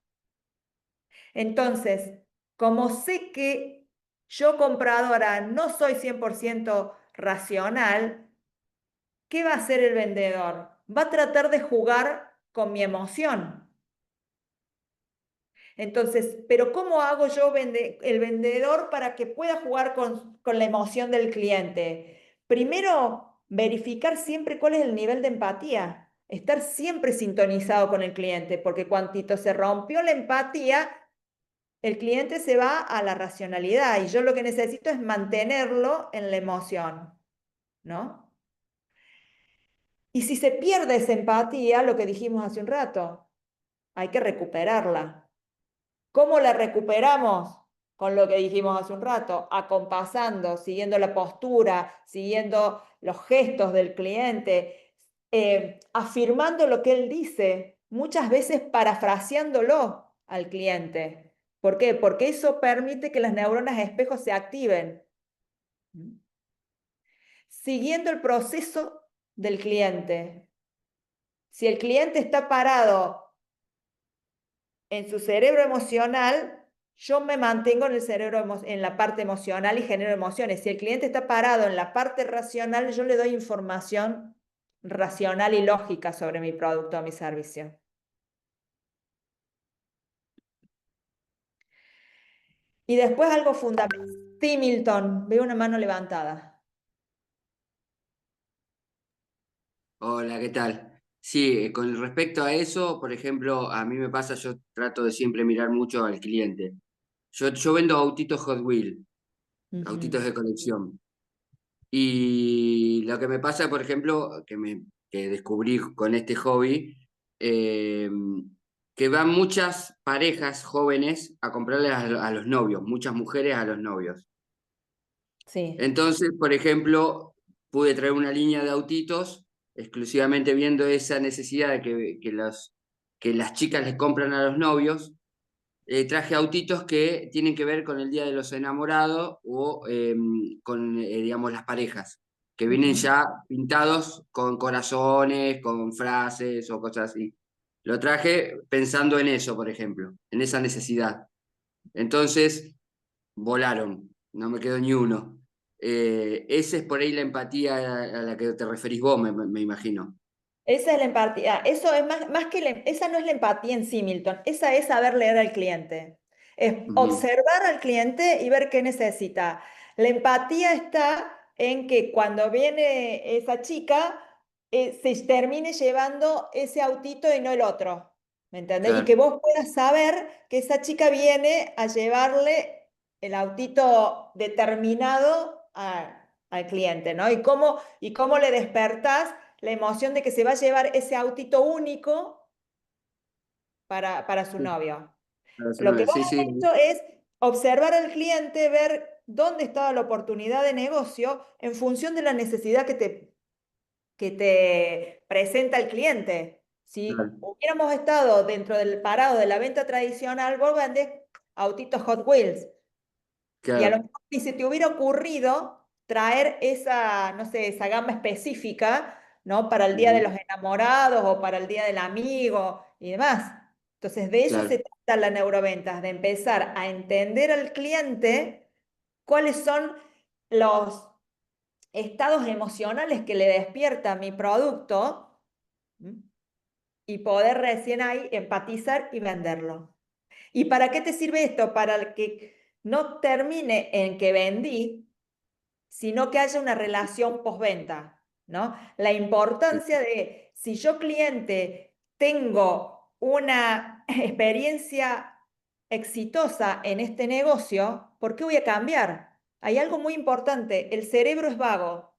Entonces, como sé que yo compradora no soy 100% racional, ¿qué va a hacer el vendedor? Va a tratar de jugar con mi emoción. Entonces, ¿pero cómo hago yo el vendedor para que pueda jugar con la emoción del cliente? Primero, verificar siempre cuál es el nivel de empatía. Estar siempre sintonizado con el cliente, porque cuantito se rompió la empatía, el cliente se va a la racionalidad y yo lo que necesito es mantenerlo en la emoción, ¿no? Y si se pierde esa empatía, lo que dijimos hace un rato, hay que recuperarla. ¿Cómo la recuperamos? Con lo que dijimos hace un rato, acompasando, siguiendo la postura, siguiendo los gestos del cliente, afirmando lo que él dice, muchas veces parafraseándolo al cliente. ¿Por qué? Porque eso permite que las neuronas espejo se activen. Siguiendo el proceso del cliente. Si el cliente está parado en su cerebro emocional, yo me mantengo en el cerebro, en la parte emocional y genero emociones. Si el cliente está parado en la parte racional, yo le doy información racional y lógica sobre mi producto o mi servicio. Y después algo fundamental. Sí, Milton, veo una mano levantada. Hola, ¿qué tal? Sí, con respecto a eso, por ejemplo, a mí me pasa, yo trato de siempre mirar mucho al cliente. Yo vendo autitos Hot Wheels, autitos de colección. Y lo que me pasa, por ejemplo, que descubrí con este hobby, eh, que van muchas parejas jóvenes a comprarle a los novios, muchas mujeres a los novios. Sí. Entonces, por ejemplo, pude traer una línea de autitos exclusivamente viendo esa necesidad de que las chicas les compran a los novios. Traje autitos que tienen que ver con el Día de los Enamorados o con, digamos, las parejas, que vienen ya pintados con corazones, con frases o cosas así. Lo traje pensando en eso, por ejemplo, en esa necesidad. Entonces, volaron, no me quedó ni uno. Esa es por ahí la empatía a la que te referís vos, me imagino. Esa es la empatía. Eso es más que esa no es la empatía en sí, Milton. Esa es saber leer al cliente. Es observar al cliente y ver qué necesita. La empatía está en que cuando viene esa chica, se termine llevando ese autito y no el otro. ¿Me entendés? Y Claro, que vos puedas saber que esa chica viene a llevarle el autito determinado al cliente, ¿no? Y cómo le despertás la emoción de que se va a llevar ese autito único para su novio. Lo que vos sí, has sí, hecho es observar al cliente, ver dónde estaba la oportunidad de negocio en función de la necesidad que te presenta el cliente. Si claro, hubiéramos estado dentro del parado de la venta tradicional, vos vendés autitos Hot Wheels. Y a lo claro. mejor ni se te hubiera ocurrido traer esa, no sé, esa gama específica, ¿no? Para el Día de los Enamorados o para el Día del Amigo y demás. Entonces, de eso Claro. se trata la neuroventas, de empezar a entender al cliente cuáles son los estados emocionales que le despierta mi producto y poder recién ahí empatizar y venderlo. ¿Y para qué te sirve esto? Para que no termine en que vendí, sino que haya una relación postventa, ¿no? La importancia de, si yo cliente tengo una experiencia exitosa en este negocio, ¿por qué voy a cambiar? Hay algo muy importante, el cerebro es vago.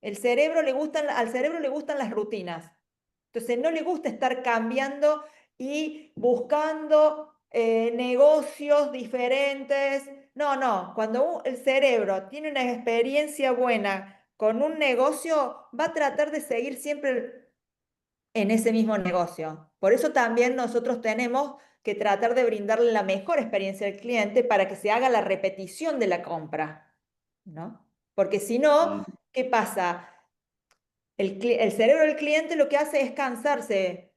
Al cerebro le gustan las rutinas. Entonces no le gusta estar cambiando y buscando negocios diferentes. No, no. Cuando el cerebro tiene una experiencia buena con un negocio, va a tratar de seguir siempre en ese mismo negocio. Por eso también nosotros tenemos que tratar de brindarle la mejor experiencia al cliente para que se haga la repetición de la compra, ¿no? Porque si no, ¿qué pasa? El cerebro del cliente lo que hace es cansarse.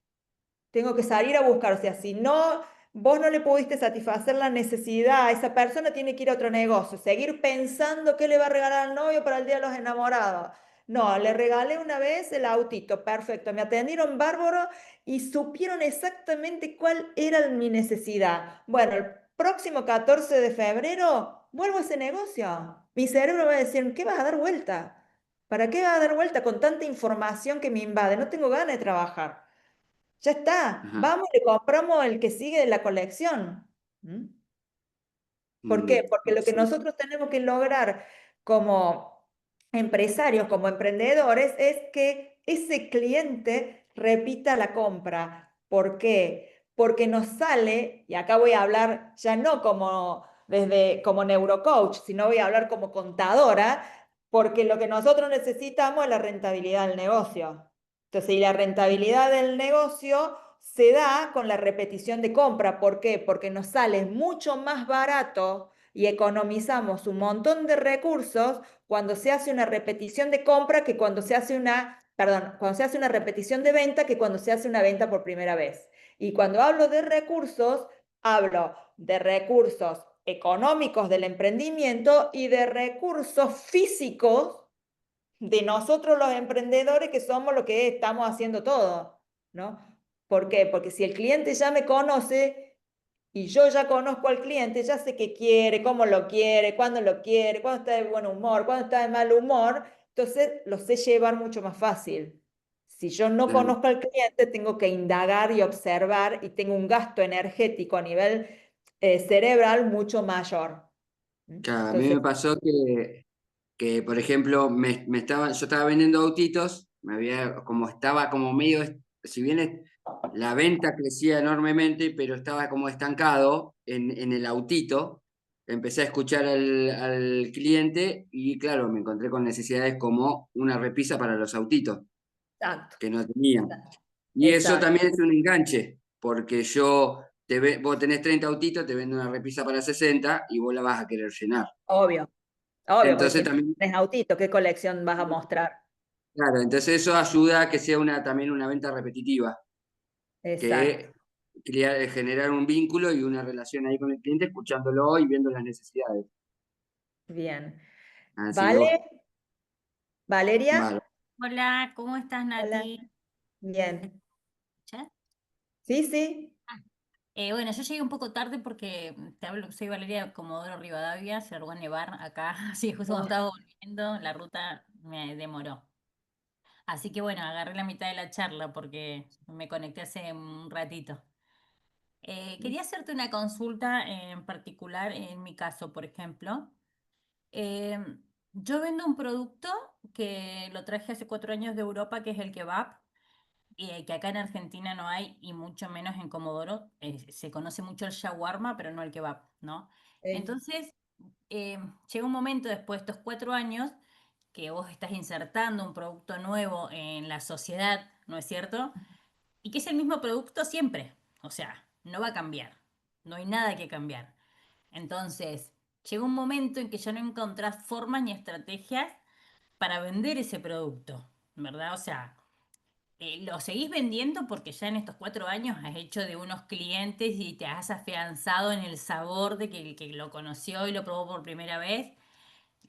Tengo que salir a buscar. O sea, si no, vos no le pudiste satisfacer la necesidad, esa persona tiene que ir a otro negocio, seguir pensando qué le va a regalar al novio para el Día de los Enamorados. No, le regalé una vez el autito, perfecto. Me atendieron bárbaro y supieron exactamente cuál era mi necesidad. Bueno, el próximo 14 de febrero vuelvo a ese negocio. Mi cerebro va a decir, ¿qué vas a dar vuelta? ¿Para qué vas a dar vuelta con tanta información que me invade? No tengo ganas de trabajar. Ya está, Ajá. vamos y le compramos el que sigue de la colección. ¿Por qué? Porque lo que Sí, nosotros tenemos que lograr como empresarios, como emprendedores, es que ese cliente repita la compra. ¿Por qué? Porque nos sale, y acá voy a hablar ya no como desde como neurocoach, sino voy a hablar como contadora, porque lo que nosotros necesitamos es la rentabilidad del negocio. Entonces, y la rentabilidad del negocio se da con la repetición de compra. ¿Por qué? Porque nos sale mucho más barato y economizamos un montón de recursos cuando se hace una repetición de compra que cuando se hace cuando se hace una repetición de venta que cuando se hace una venta por primera vez. Y cuando hablo de recursos, hablo de recursos económicos del emprendimiento y de recursos físicos de nosotros los emprendedores que somos los que estamos haciendo todo, ¿no? ¿Por qué? Porque si el cliente ya me conoce y yo ya conozco al cliente, ya sé qué quiere, cómo lo quiere, cuándo está de buen humor, cuándo está de mal humor, entonces lo sé llevar mucho más fácil. Si yo no claro. conozco al cliente, tengo que indagar y observar y tengo un gasto energético a nivel cerebral mucho mayor. Claro, a mí Entonces, me pasó que por ejemplo, yo estaba vendiendo autitos, como estaba como medio, si bien la venta crecía enormemente, pero estaba como estancado en el autito, empecé a escuchar al cliente y claro, me encontré con necesidades como una repisa para los autitos, exacto, que no tenía. Y eso exacto. también es un enganche, porque vos tenés 30 autitos, te vendo una repisa para 60 y vos la vas a querer llenar. Obvio, obvio, porque Entonces si no también, tienes autito, ¿qué colección vas a mostrar? claro, entonces eso ayuda a que sea también una venta repetitiva, Exacto, que generar un vínculo y una relación ahí con el cliente, escuchándolo y viendo las necesidades. bien. Así que ¿Vale? vale. ¿Valeria? Hola, ¿cómo estás, Hola. Nati? Bien. ¿Ya? Sí, sí. Bueno, yo llegué un poco tarde porque te hablo, soy Valeria Comodoro Rivadavia, se largó a nevar acá, así justo cuando Oh, estaba volviendo, la ruta me demoró. Así que bueno, agarré la mitad de la charla porque me conecté hace un ratito. Quería hacerte una consulta en particular, en mi caso, por ejemplo. Eh, yo vendo un producto que lo traje hace 4 años de Europa, que es el kebab, que acá en Argentina no hay, y mucho menos en Comodoro. Se conoce mucho el shawarma, pero no el kebab, ¿no? Entonces, llega un momento después de estos 4 años que vos estás insertando un producto nuevo en la sociedad, ¿no es cierto? Y que es el mismo producto siempre, o sea, no va a cambiar, no hay nada que cambiar. Entonces, llega un momento en que ya no encontrás formas ni estrategias para vender ese producto, ¿verdad? O sea, lo seguís vendiendo porque ya en estos 4 años has hecho de unos clientes y te has afianzado en el sabor de que el que lo conoció y lo probó por primera vez,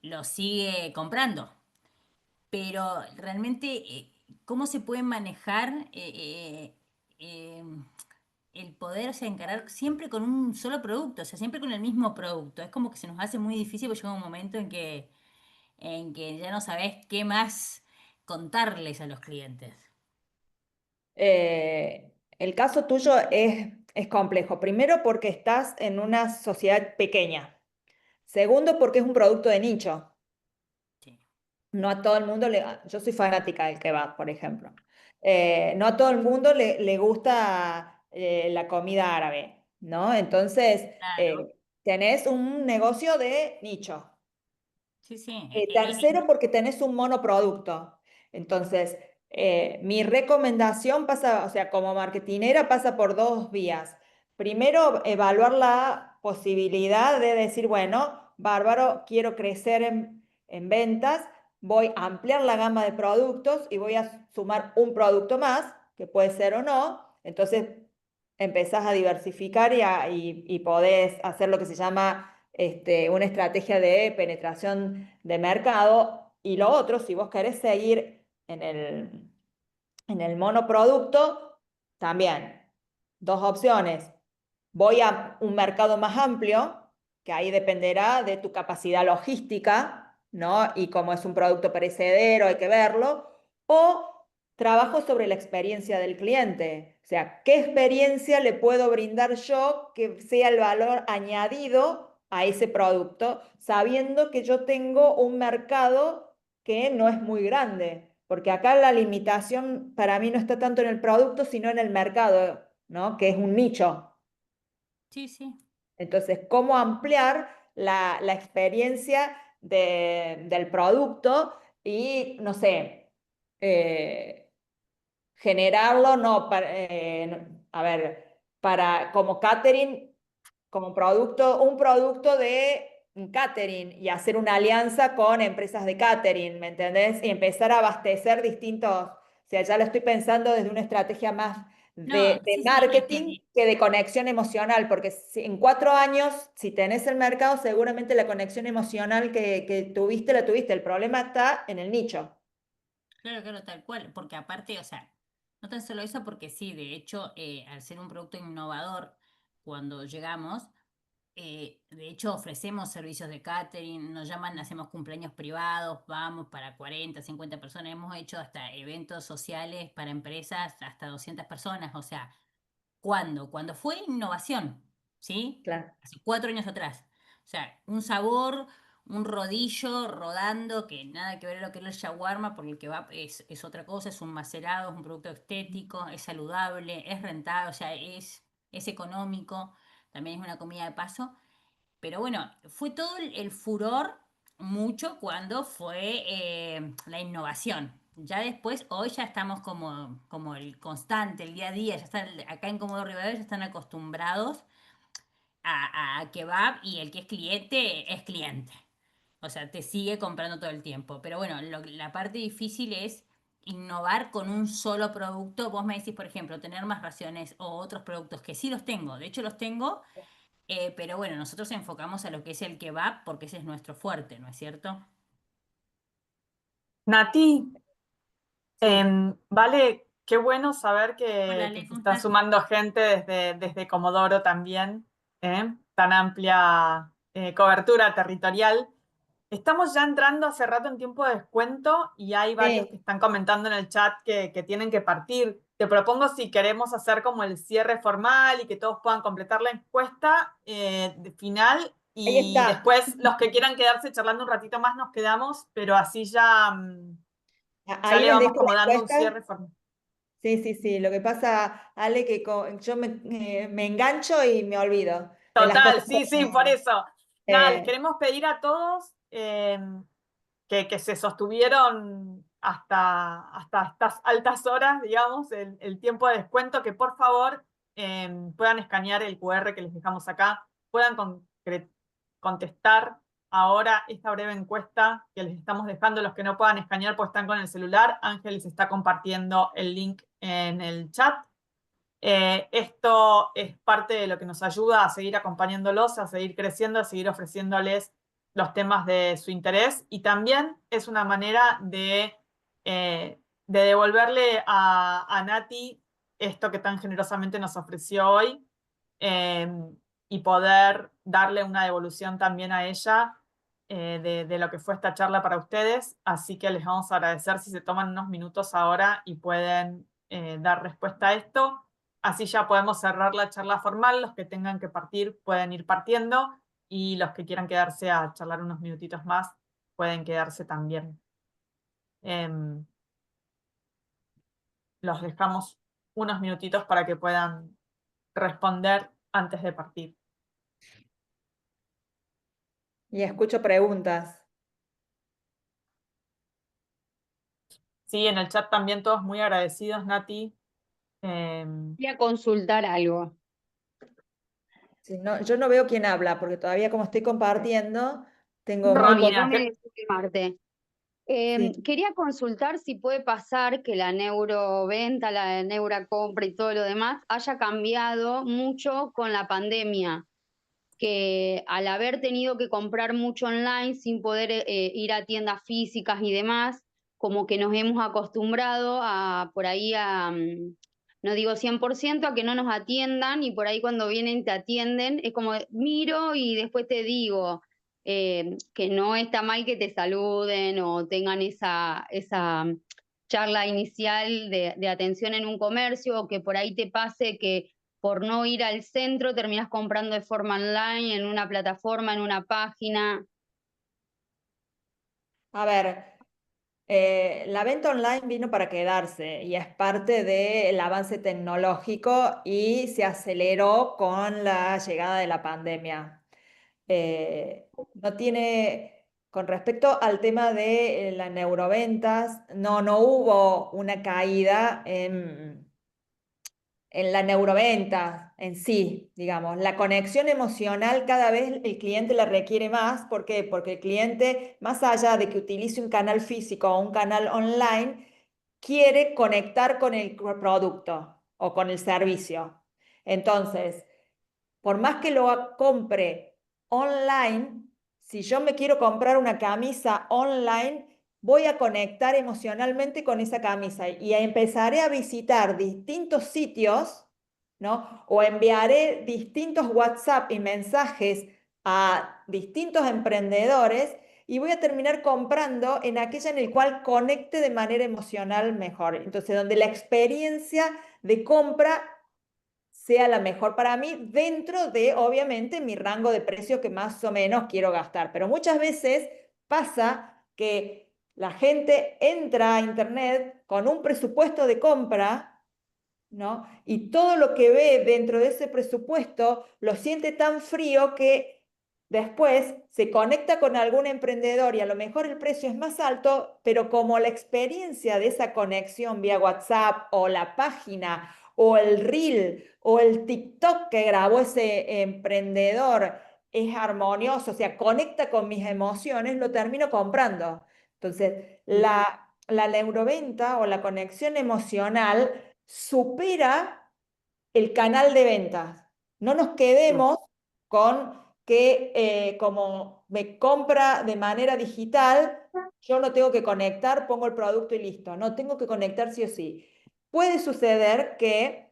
lo sigue comprando. Pero realmente, ¿cómo se puede manejar el poder, o sea, encarar siempre con un solo producto, o sea, siempre con el mismo producto? Es como que se nos hace muy difícil porque llega un momento en que ya no sabes qué más contarles a los clientes. El caso tuyo es complejo. Primero, porque estás en una sociedad pequeña. Segundo, porque es un producto de nicho. Sí. No a todo el mundo yo soy fanática del kebab, por ejemplo. No a todo el mundo le gusta la comida árabe, ¿no? Entonces, Claro, tenés un negocio de nicho. sí, sí. Tercero, porque tenés un monoproducto. Entonces, mi recomendación pasa, o sea, como marketinera pasa por dos vías. Primero, evaluar la posibilidad de decir, bueno, bárbaro, quiero crecer en ventas, voy a ampliar la gama de productos y voy a sumar un producto más, que puede ser o no. Entonces, empezás a diversificar y podés hacer lo que se llama una estrategia de penetración de mercado. Y lo otro, si vos querés seguir en el monoproducto, también dos opciones. Voy a un mercado más amplio, que ahí dependerá de tu capacidad logística, ¿no? Y como es un producto perecedero, hay que verlo. O trabajo sobre la experiencia del cliente. O sea, ¿qué experiencia le puedo brindar yo que sea el valor añadido a ese producto, sabiendo que yo tengo un mercado que no es muy grande, porque acá la limitación para mí no está tanto en el producto, sino en el mercado, ¿no? Que es un nicho. Sí, sí. Entonces, ¿cómo ampliar la experiencia del producto y, no sé, generarlo, no, a ver, para como catering, como producto, un producto de un catering y hacer una alianza con empresas de catering, ¿me entendés? Y empezar a abastecer distintos, o sea, ya lo estoy pensando desde una estrategia más No, de sí, sí, es marketing que de conexión emocional, porque en 4 años, si tenés el mercado, seguramente la conexión emocional que tuviste, la tuviste. El problema está en el nicho. claro, claro, tal cual, porque aparte, o sea, no tan solo eso, porque sí, de hecho, al ser un producto innovador, cuando llegamos, de hecho, ofrecemos servicios de catering, nos llaman, hacemos cumpleaños privados, vamos para 40, 50 personas, hemos hecho hasta eventos sociales para empresas, hasta 200 personas, o sea, ¿cuándo? Cuando fue innovación, ¿sí? Claro. Hace 4 años atrás. O sea, un sabor, un rodillo rodando, que nada que ver a lo que es el shawarma, porque el kebab es otra cosa, es un macerado, es un producto estético, es saludable, es rentable, o sea, es económico, también es una comida de paso. Pero bueno, fue todo el furor mucho cuando fue la innovación. Ya después, hoy ya estamos como el constante, el día a día, ya están, acá en Comodoro Rivadavia ya están acostumbrados a kebab y el que es cliente es cliente. O sea, te sigue comprando todo el tiempo. Pero bueno, la parte difícil es innovar con un solo producto. Vos me decís, por ejemplo, tener más raciones o otros productos que sí los tengo. De hecho, los tengo, pero bueno, nosotros enfocamos a lo que es el kebab porque ese es nuestro fuerte, ¿no es cierto? Nati, Sí. vale, qué bueno saber Hola, que Ale, se ¿cómo está estás? sumando gente desde Comodoro también, tan amplia cobertura territorial. Estamos ya entrando hace rato en tiempo de descuento y hay varios que Sí. están comentando en el chat que tienen que partir. Te propongo si queremos hacer como el cierre formal y que todos puedan completar la encuesta de final Ahí y está. después los que quieran quedarse charlando un ratito más nos quedamos, pero así ya, ya Ahí le les vamos dejo como la dando un encuesta. cierre formal. Sí, sí, sí. Lo que pasa, Ale, que yo me engancho y me olvido de las Total, cosas sí, sí, por que... eso. Nada, les eh, queremos pedir a todos que se sostuvieron hasta estas altas horas, digamos, el tiempo de descuento, que por favor puedan escanear el QR que les dejamos acá, puedan contestar ahora esta breve encuesta que les estamos dejando. Los que no puedan escanear pues están con el celular. Ángel les está compartiendo el link en el chat. Esto es parte de lo que nos ayuda a seguir acompañándolos, a seguir creciendo, a seguir ofreciéndoles los temas de su interés y también es una manera de devolverle a Nati esto que tan generosamente nos ofreció hoy eh, y poder darle una devolución también a ella de lo que fue esta charla para ustedes. Así que les vamos a agradecer si se toman unos minutos ahora y pueden dar respuesta a esto. Así ya podemos cerrar la charla formal. Los que tengan que partir pueden ir partiendo y los que quieran quedarse a charlar unos minutitos más pueden quedarse también. Los dejamos unos minutitos para que puedan responder antes de partir. y escucho preguntas. Sí, en el chat también todos muy agradecidos, Nati. Voy a consultar algo. Sí, no, yo no veo quién habla, porque todavía como estoy compartiendo, tengo muy poco. Vos Romina, me decís que Marte. Sí. Quería consultar si puede pasar que la neuroventa, la neurocompra y todo lo demás haya cambiado mucho con la pandemia, que al haber tenido que comprar mucho online sin poder ir a tiendas físicas y demás, como que nos hemos acostumbrado a por ahí no digo 100%, a que no nos atiendan y por ahí cuando vienen te atienden, es como miro y después te digo que no está mal que te saluden o tengan esa charla inicial de atención en un comercio o que por ahí te pase que por no ir al centro terminás comprando de forma online, en una plataforma, en una página. A ver, la venta online vino para quedarse y es parte del avance tecnológico y se aceleró con la llegada de la pandemia. No tiene, con respecto al tema de las neuroventas, no hubo una caída en la neuroventa en sí, digamos. La conexión emocional cada vez el cliente la requiere más. ¿Por qué? Porque el cliente, más allá de que utilice un canal físico o un canal online, quiere conectar con el producto o con el servicio. Entonces, por más que lo compre online, si yo me quiero comprar una camisa online, voy a conectar emocionalmente con esa camisa y empezaré a visitar distintos sitios, ¿no? O enviaré distintos WhatsApp y mensajes a distintos emprendedores y voy a terminar comprando en aquella en el cual conecte de manera emocional mejor. Entonces, donde la experiencia de compra sea la mejor para mí dentro de, obviamente, mi rango de precio que más o menos quiero gastar. Pero muchas veces pasa que la gente entra a Internet con un presupuesto de compra, ¿no? Y todo lo que ve dentro de ese presupuesto lo siente tan frío que después se conecta con algún emprendedor y a lo mejor el precio es más alto, pero como la experiencia de esa conexión vía WhatsApp o la página o el reel o el TikTok que grabó ese emprendedor es armonioso, o sea, conecta con mis emociones, lo termino comprando. Entonces, la neuroventa o la conexión emocional supera el canal de ventas. No nos quedemos con que como me compra de manera digital, yo no tengo que conectar, pongo el producto y listo. No, tengo que conectar sí o sí. Puede suceder que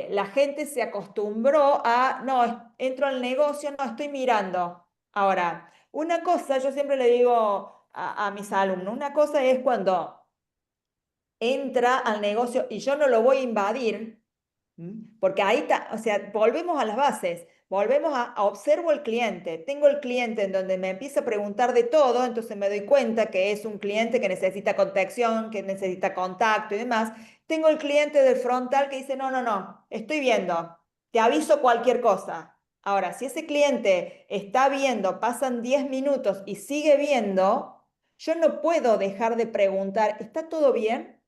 la gente se acostumbró a, no, entro al negocio, no, estoy mirando. Ahora, una cosa, yo siempre le digo a mis alumnos, una cosa es cuando entra al negocio y yo no lo voy a invadir, porque ahí está, o sea, volvemos a las bases, volvemos a observo el cliente, tengo el cliente en donde me empieza a preguntar de todo, entonces me doy cuenta que es un cliente que necesita contención, que necesita contacto y demás. Tengo el cliente del frontal que dice, no, estoy viendo, te aviso cualquier cosa. Ahora, si ese cliente está viendo, pasan 10 minutos y sigue viendo, yo no puedo dejar de preguntar, ¿está todo bien?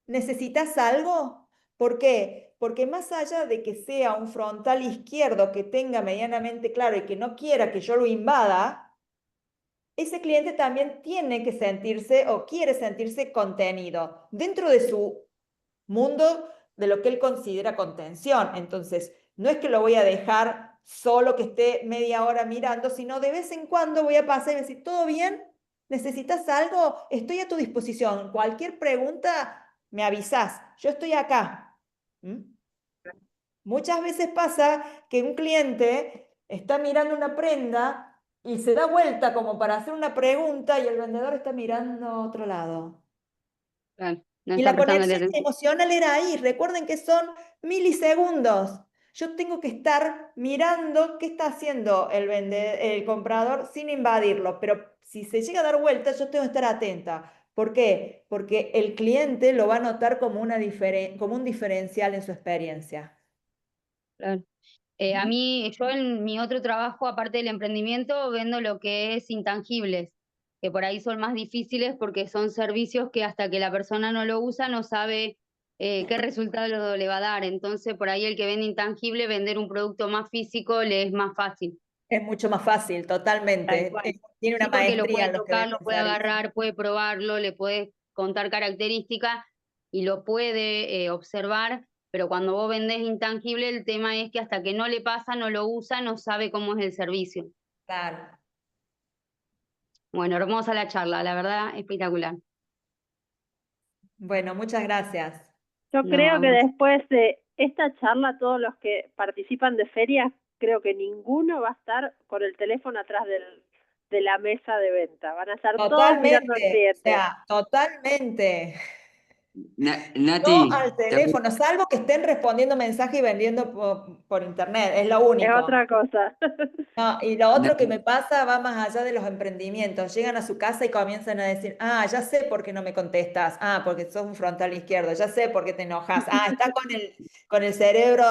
¿Necesitas algo? ¿Por qué? Porque más allá de que sea un frontal izquierdo que tenga medianamente claro y que no quiera que yo lo invada, ese cliente también tiene que sentirse o quiere sentirse contenido dentro de su mundo de lo que él considera contención. Entonces, no es que lo voy a dejar solo que esté media hora mirando, sino de vez en cuando voy a pasar y decir, ¿todo bien? ¿Necesitas algo? Estoy a tu disposición. Cualquier pregunta, me avisás. Yo estoy acá. Muchas veces pasa que un cliente está mirando una prenda y se da vuelta como para hacer una pregunta y el vendedor está mirando a otro lado. Claro, no Y está la prestando conexión atención. emocional era ahí. Recuerden que son milisegundos. Yo tengo que estar mirando qué está haciendo el comprador sin invadirlo, pero si se llega a dar vuelta, yo tengo que estar atenta. ¿Por qué? Porque el cliente lo va a notar como, como un diferencial en su experiencia. Claro. A mí, yo en mi otro trabajo, aparte del emprendimiento, vendo lo que es intangibles, que por ahí son más difíciles porque son servicios que hasta que la persona no lo usa no sabe qué resultado le va a dar. Entonces, por ahí el que vende intangible, vender un producto más físico le es más fácil. Es mucho más fácil, Tal totalmente. cual. Tiene una Sí, porque lo maestría puede en los que tocar, lo venden puede servicios. agarrar, puede probarlo, le puede contar características y lo puede observar, pero cuando vos vendés intangible, el tema es que hasta que no le pasa, no lo usa, no sabe cómo es el servicio. Claro. Bueno, hermosa la charla, la verdad, espectacular. Bueno, muchas gracias. Yo No, creo a que vos. después de esta charla, todos los que participan de ferias, creo que ninguno va a estar con el teléfono atrás de la mesa de venta. Van a estar todos mirando al Totalmente, o cliente. sea, totalmente. No Nati, al teléfono, salvo que estén respondiendo mensajes y vendiendo por internet, es lo Es único. otra cosa. No, y lo otro que Nati, me pasa va más allá de los emprendimientos. Llegan a su casa y comienzan a decir, ah, ya sé por qué no me contestas, ah, porque sos un frontal izquierdo, ya sé por qué te enojas, ah, estás con el cerebro,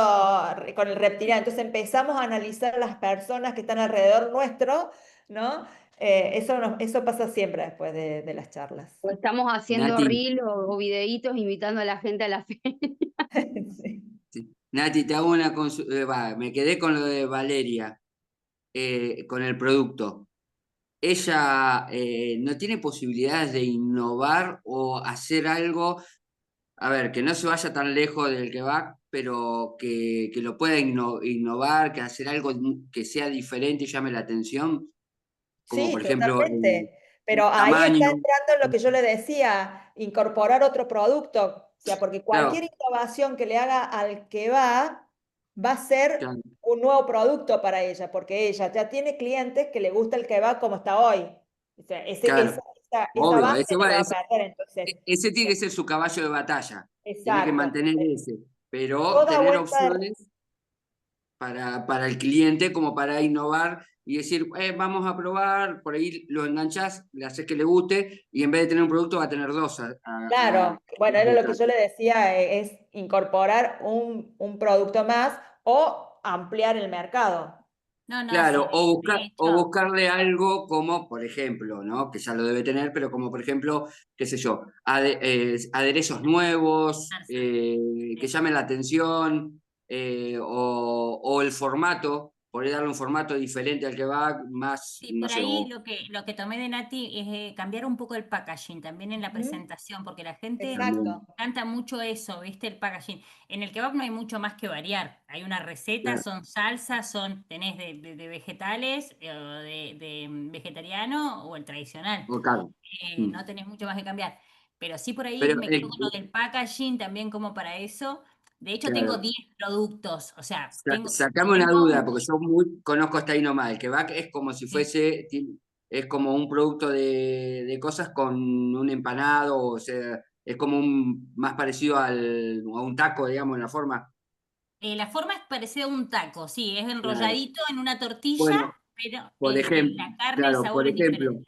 con el reptiliano. Entonces empezamos a analizar a las personas que están alrededor nuestro, ¿no? Eso pasa siempre después de las charlas. O estamos haciendo Nati, reel o videitos invitando a la gente a la feria. Sí. sí. Nati, te hago una consulta. Me quedé con lo de Valeria, con el producto. ¿Ella no tiene posibilidades de innovar o hacer algo? A ver, que no se vaya tan lejos del kebab, pero que lo pueda innovar, que hacer algo que sea diferente y llame la atención, como Sí, por ejemplo totalmente. Pero el ahí está tamaño. entrando lo que yo le decía, incorporar otro producto. O sea, porque Claro, cualquier innovación que le haga al que va a ser claro, un nuevo producto para ella, porque ella ya tiene clientes que le gusta el que va como está hoy. O sea, claro. esa Obvio, base no la va a perder. Entonces, ese tiene que ser su caballo de batalla. Tiene que exacto. mantener Entonces, ese, pero toda tener vuelta. opciones para el cliente como para innovar y decir, vamos a probar, por ahí lo enganchás, le haces que le guste y en vez de tener un producto va a tener dos. Claro, bueno, era lo que yo le decía, es incorporar un producto más o ampliar el mercado. No, no, sí, Claro, de o hecho, buscarle algo como, por ejemplo, ¿no? Que ya lo debe tener, pero como por ejemplo, qué sé yo, aderezos nuevos, que sí. llamen la atención, o el formato, poder darle un formato diferente al que va, más, Sí, no por sé, ahí lo que tomé de Nati es cambiar un poco el packaging también en la Ujú, presentación, porque la gente también, exacto. canta mucho eso, ¿viste? El packaging. En el kebab no hay mucho más que variar. Hay una receta, claro, son salsas, tenés de vegetales, o vegetariano o el tradicional. o claro. No tenés mucho más que cambiar. Pero sí por ahí Pero, me quedo con lo del packaging también como para eso. De hecho, tengo claro. 10 productos, o sea, tengo, Sacame una tengo duda, porque yo conozco hasta ahí nomás. El kebab es como si sí. fuese, es como un producto de cosas con un empanado, o sea, es como más parecido a un taco, digamos, en la forma. La forma es parecida a un taco, sí, es Claro. enrolladito en una tortilla, Bueno, pero por ejemplo, la carne, el claro, sabor es diferente.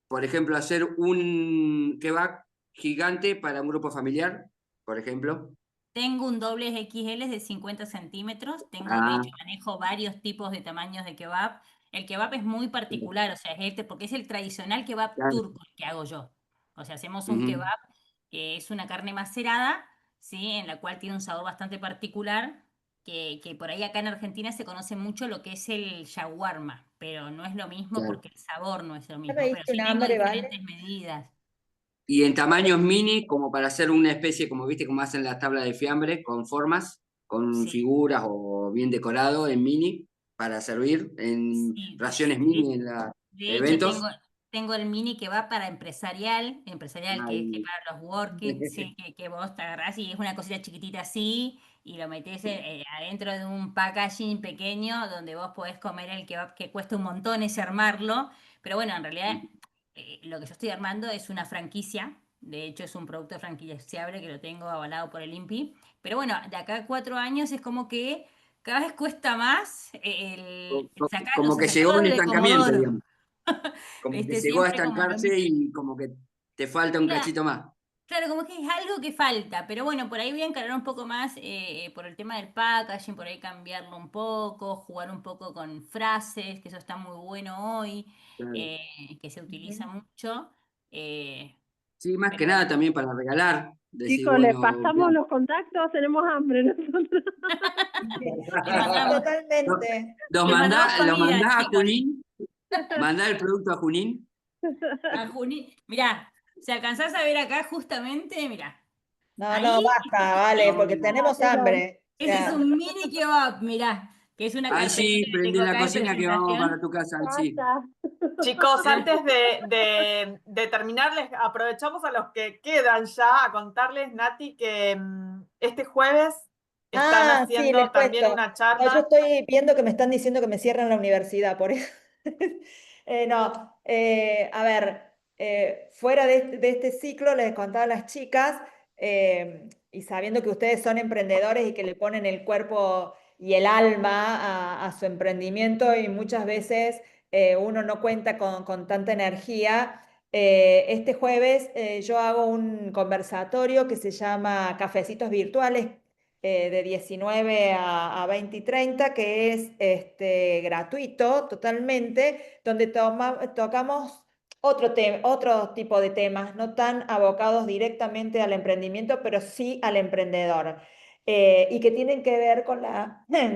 por ejemplo, hacer un kebab gigante para un grupo familiar, por ejemplo. Tengo un doble XL de 50 centímetros, de Ah, hecho manejo varios tipos de tamaños de kebab. El kebab es muy particular, o sea, porque es el tradicional kebab claro. turco el que hago yo. O sea, hacemos un Ujú. kebab que es una carne macerada, ¿sí? En la cual tiene un sabor bastante particular, que por ahí acá en Argentina se conoce mucho lo que es el shawarma, pero no es lo mismo Claro. porque el sabor no es lo Ya me mismo, pero diste sí un tengo hambre, ¿vale? diferentes medidas. Y en tamaños mini, como para hacer una especie, como viste, como hacen las tablas de fiambre, con formas, con Sí, figuras o bien decorado en mini, para servir en sí. raciones mini en los De hecho, eventos. tengo el mini que va para empresarial, que es que Ay. para los working, sí, que vos te agarrás y es una cosita chiquitita así y lo metés adentro de un packaging pequeño donde vos podés comer el kebab que cuesta un montón ese armarlo. Pero bueno, en realidad lo que yo estoy armando es una franquicia. De hecho, es un producto franquiciable que lo tengo avalado por el INPI. Pero bueno, de acá a 4 años es como que cada vez cuesta más Como que llegó a sacarlo un de estancamiento, Comodoro. digamos. Como que ¿Viste? llegó a Siempre como lo estancarse mismo. y como que te falta un Cla- cachito más. Claro, como que es algo que falta, pero bueno, por ahí voy a encarar un poco más por el tema del packaging, por ahí cambiarlo un poco, jugar un poco con frases, que eso está muy bueno hoy, Claro. que se utiliza Ujú. mucho. eh, Sí, más que pero bueno, nada también para regalar. Decir, Chicos, les bueno, pasamos los contactos, tenemos hambre nosotros. les mandamos, Totalmente. les mandamos lo comida, mandá a chicos. Junín, mandá el producto a Junín. A Junín, mirá, si alcanzás a ver acá justamente, mirá, No, no, ahí, basta, vale, porque tenemos hambre. O ese es sea, un mini kebab, mirá, que es una carpetita Angie, que prende tengo la acá de cocina que vamos para presentación. tu casa, Angie. Basta. Chicos, antes de terminar, les aprovechamos a los que quedan ya a contarles, Nati, que este jueves están sí, les haciendo también cuento. una No, yo charla. estoy viendo que me están diciendo que me cierran la universidad, por eso. No, a ver, fuera de este ciclo, les contaba a las chicas, y sabiendo que ustedes son emprendedores y que le ponen el cuerpo y el alma a su emprendimiento y muchas veces uno no cuenta con tanta energía. Este jueves yo hago un conversatorio que se llama Cafecitos Virtuales de 19 a 20 y 30, que es gratuito totalmente, donde tocamos otro tipo de temas, no tan abocados directamente al emprendimiento, pero sí al emprendedor, y que tienen que ver con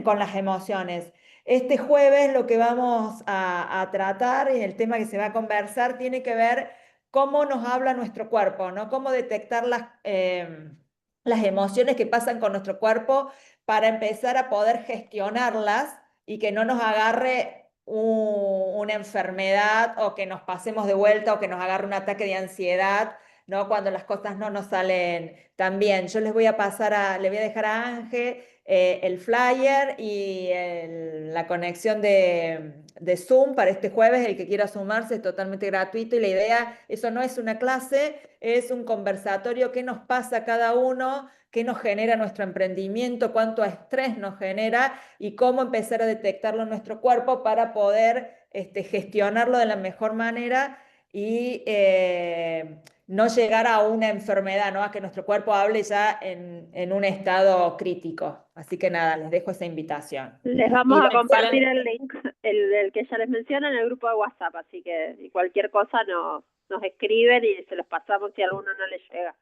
con las emociones. Este jueves lo que vamos a tratar y el tema que se va a conversar tiene que ver cómo nos habla nuestro cuerpo, ¿no? Cómo detectar las emociones que pasan con nuestro cuerpo para empezar a poder gestionarlas y que no nos agarre una enfermedad o que nos pasemos de vuelta o que nos agarre un ataque de ansiedad, ¿no? Cuando las cosas no nos salen tan bien. Yo les voy a le voy a dejar a Ángel el flyer y la conexión de Zoom para este jueves. El que quiera sumarse es totalmente gratuito y la idea, eso no es una clase, es un conversatorio, qué nos pasa a cada uno, qué nos genera nuestro emprendimiento, cuánto estrés nos genera y cómo empezar a detectarlo en nuestro cuerpo para poder gestionarlo de la mejor manera y no llegar a una enfermedad, ¿no? A que nuestro cuerpo hable ya en un estado crítico. Así que nada, les dejo esa invitación. Les vamos Y a compartir Excelente. el link, el que ya les menciono, en el grupo de WhatsApp, así que si cualquier cosa nos escriben y se los pasamos si a alguno no les llega.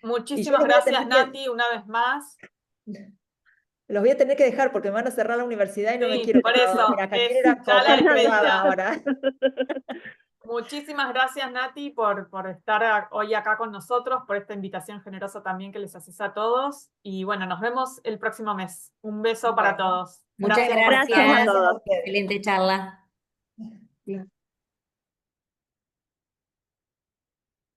Muchísimas les voy a gracias, tener que- Nati, una vez más. Los voy a tener que dejar porque me van a cerrar la universidad y no me Sí, quiero por quedar a eso, dormir acá. es Quiero ir a ya la comer privada despedida. ahora. Muchísimas gracias, Nati, por estar hoy acá con nosotros, por esta invitación generosa también que les haces a todos. Y bueno, nos vemos el próximo mes. Un beso para Bueno, todos. Muchas Gracias a gracias. todos. Excelente charla.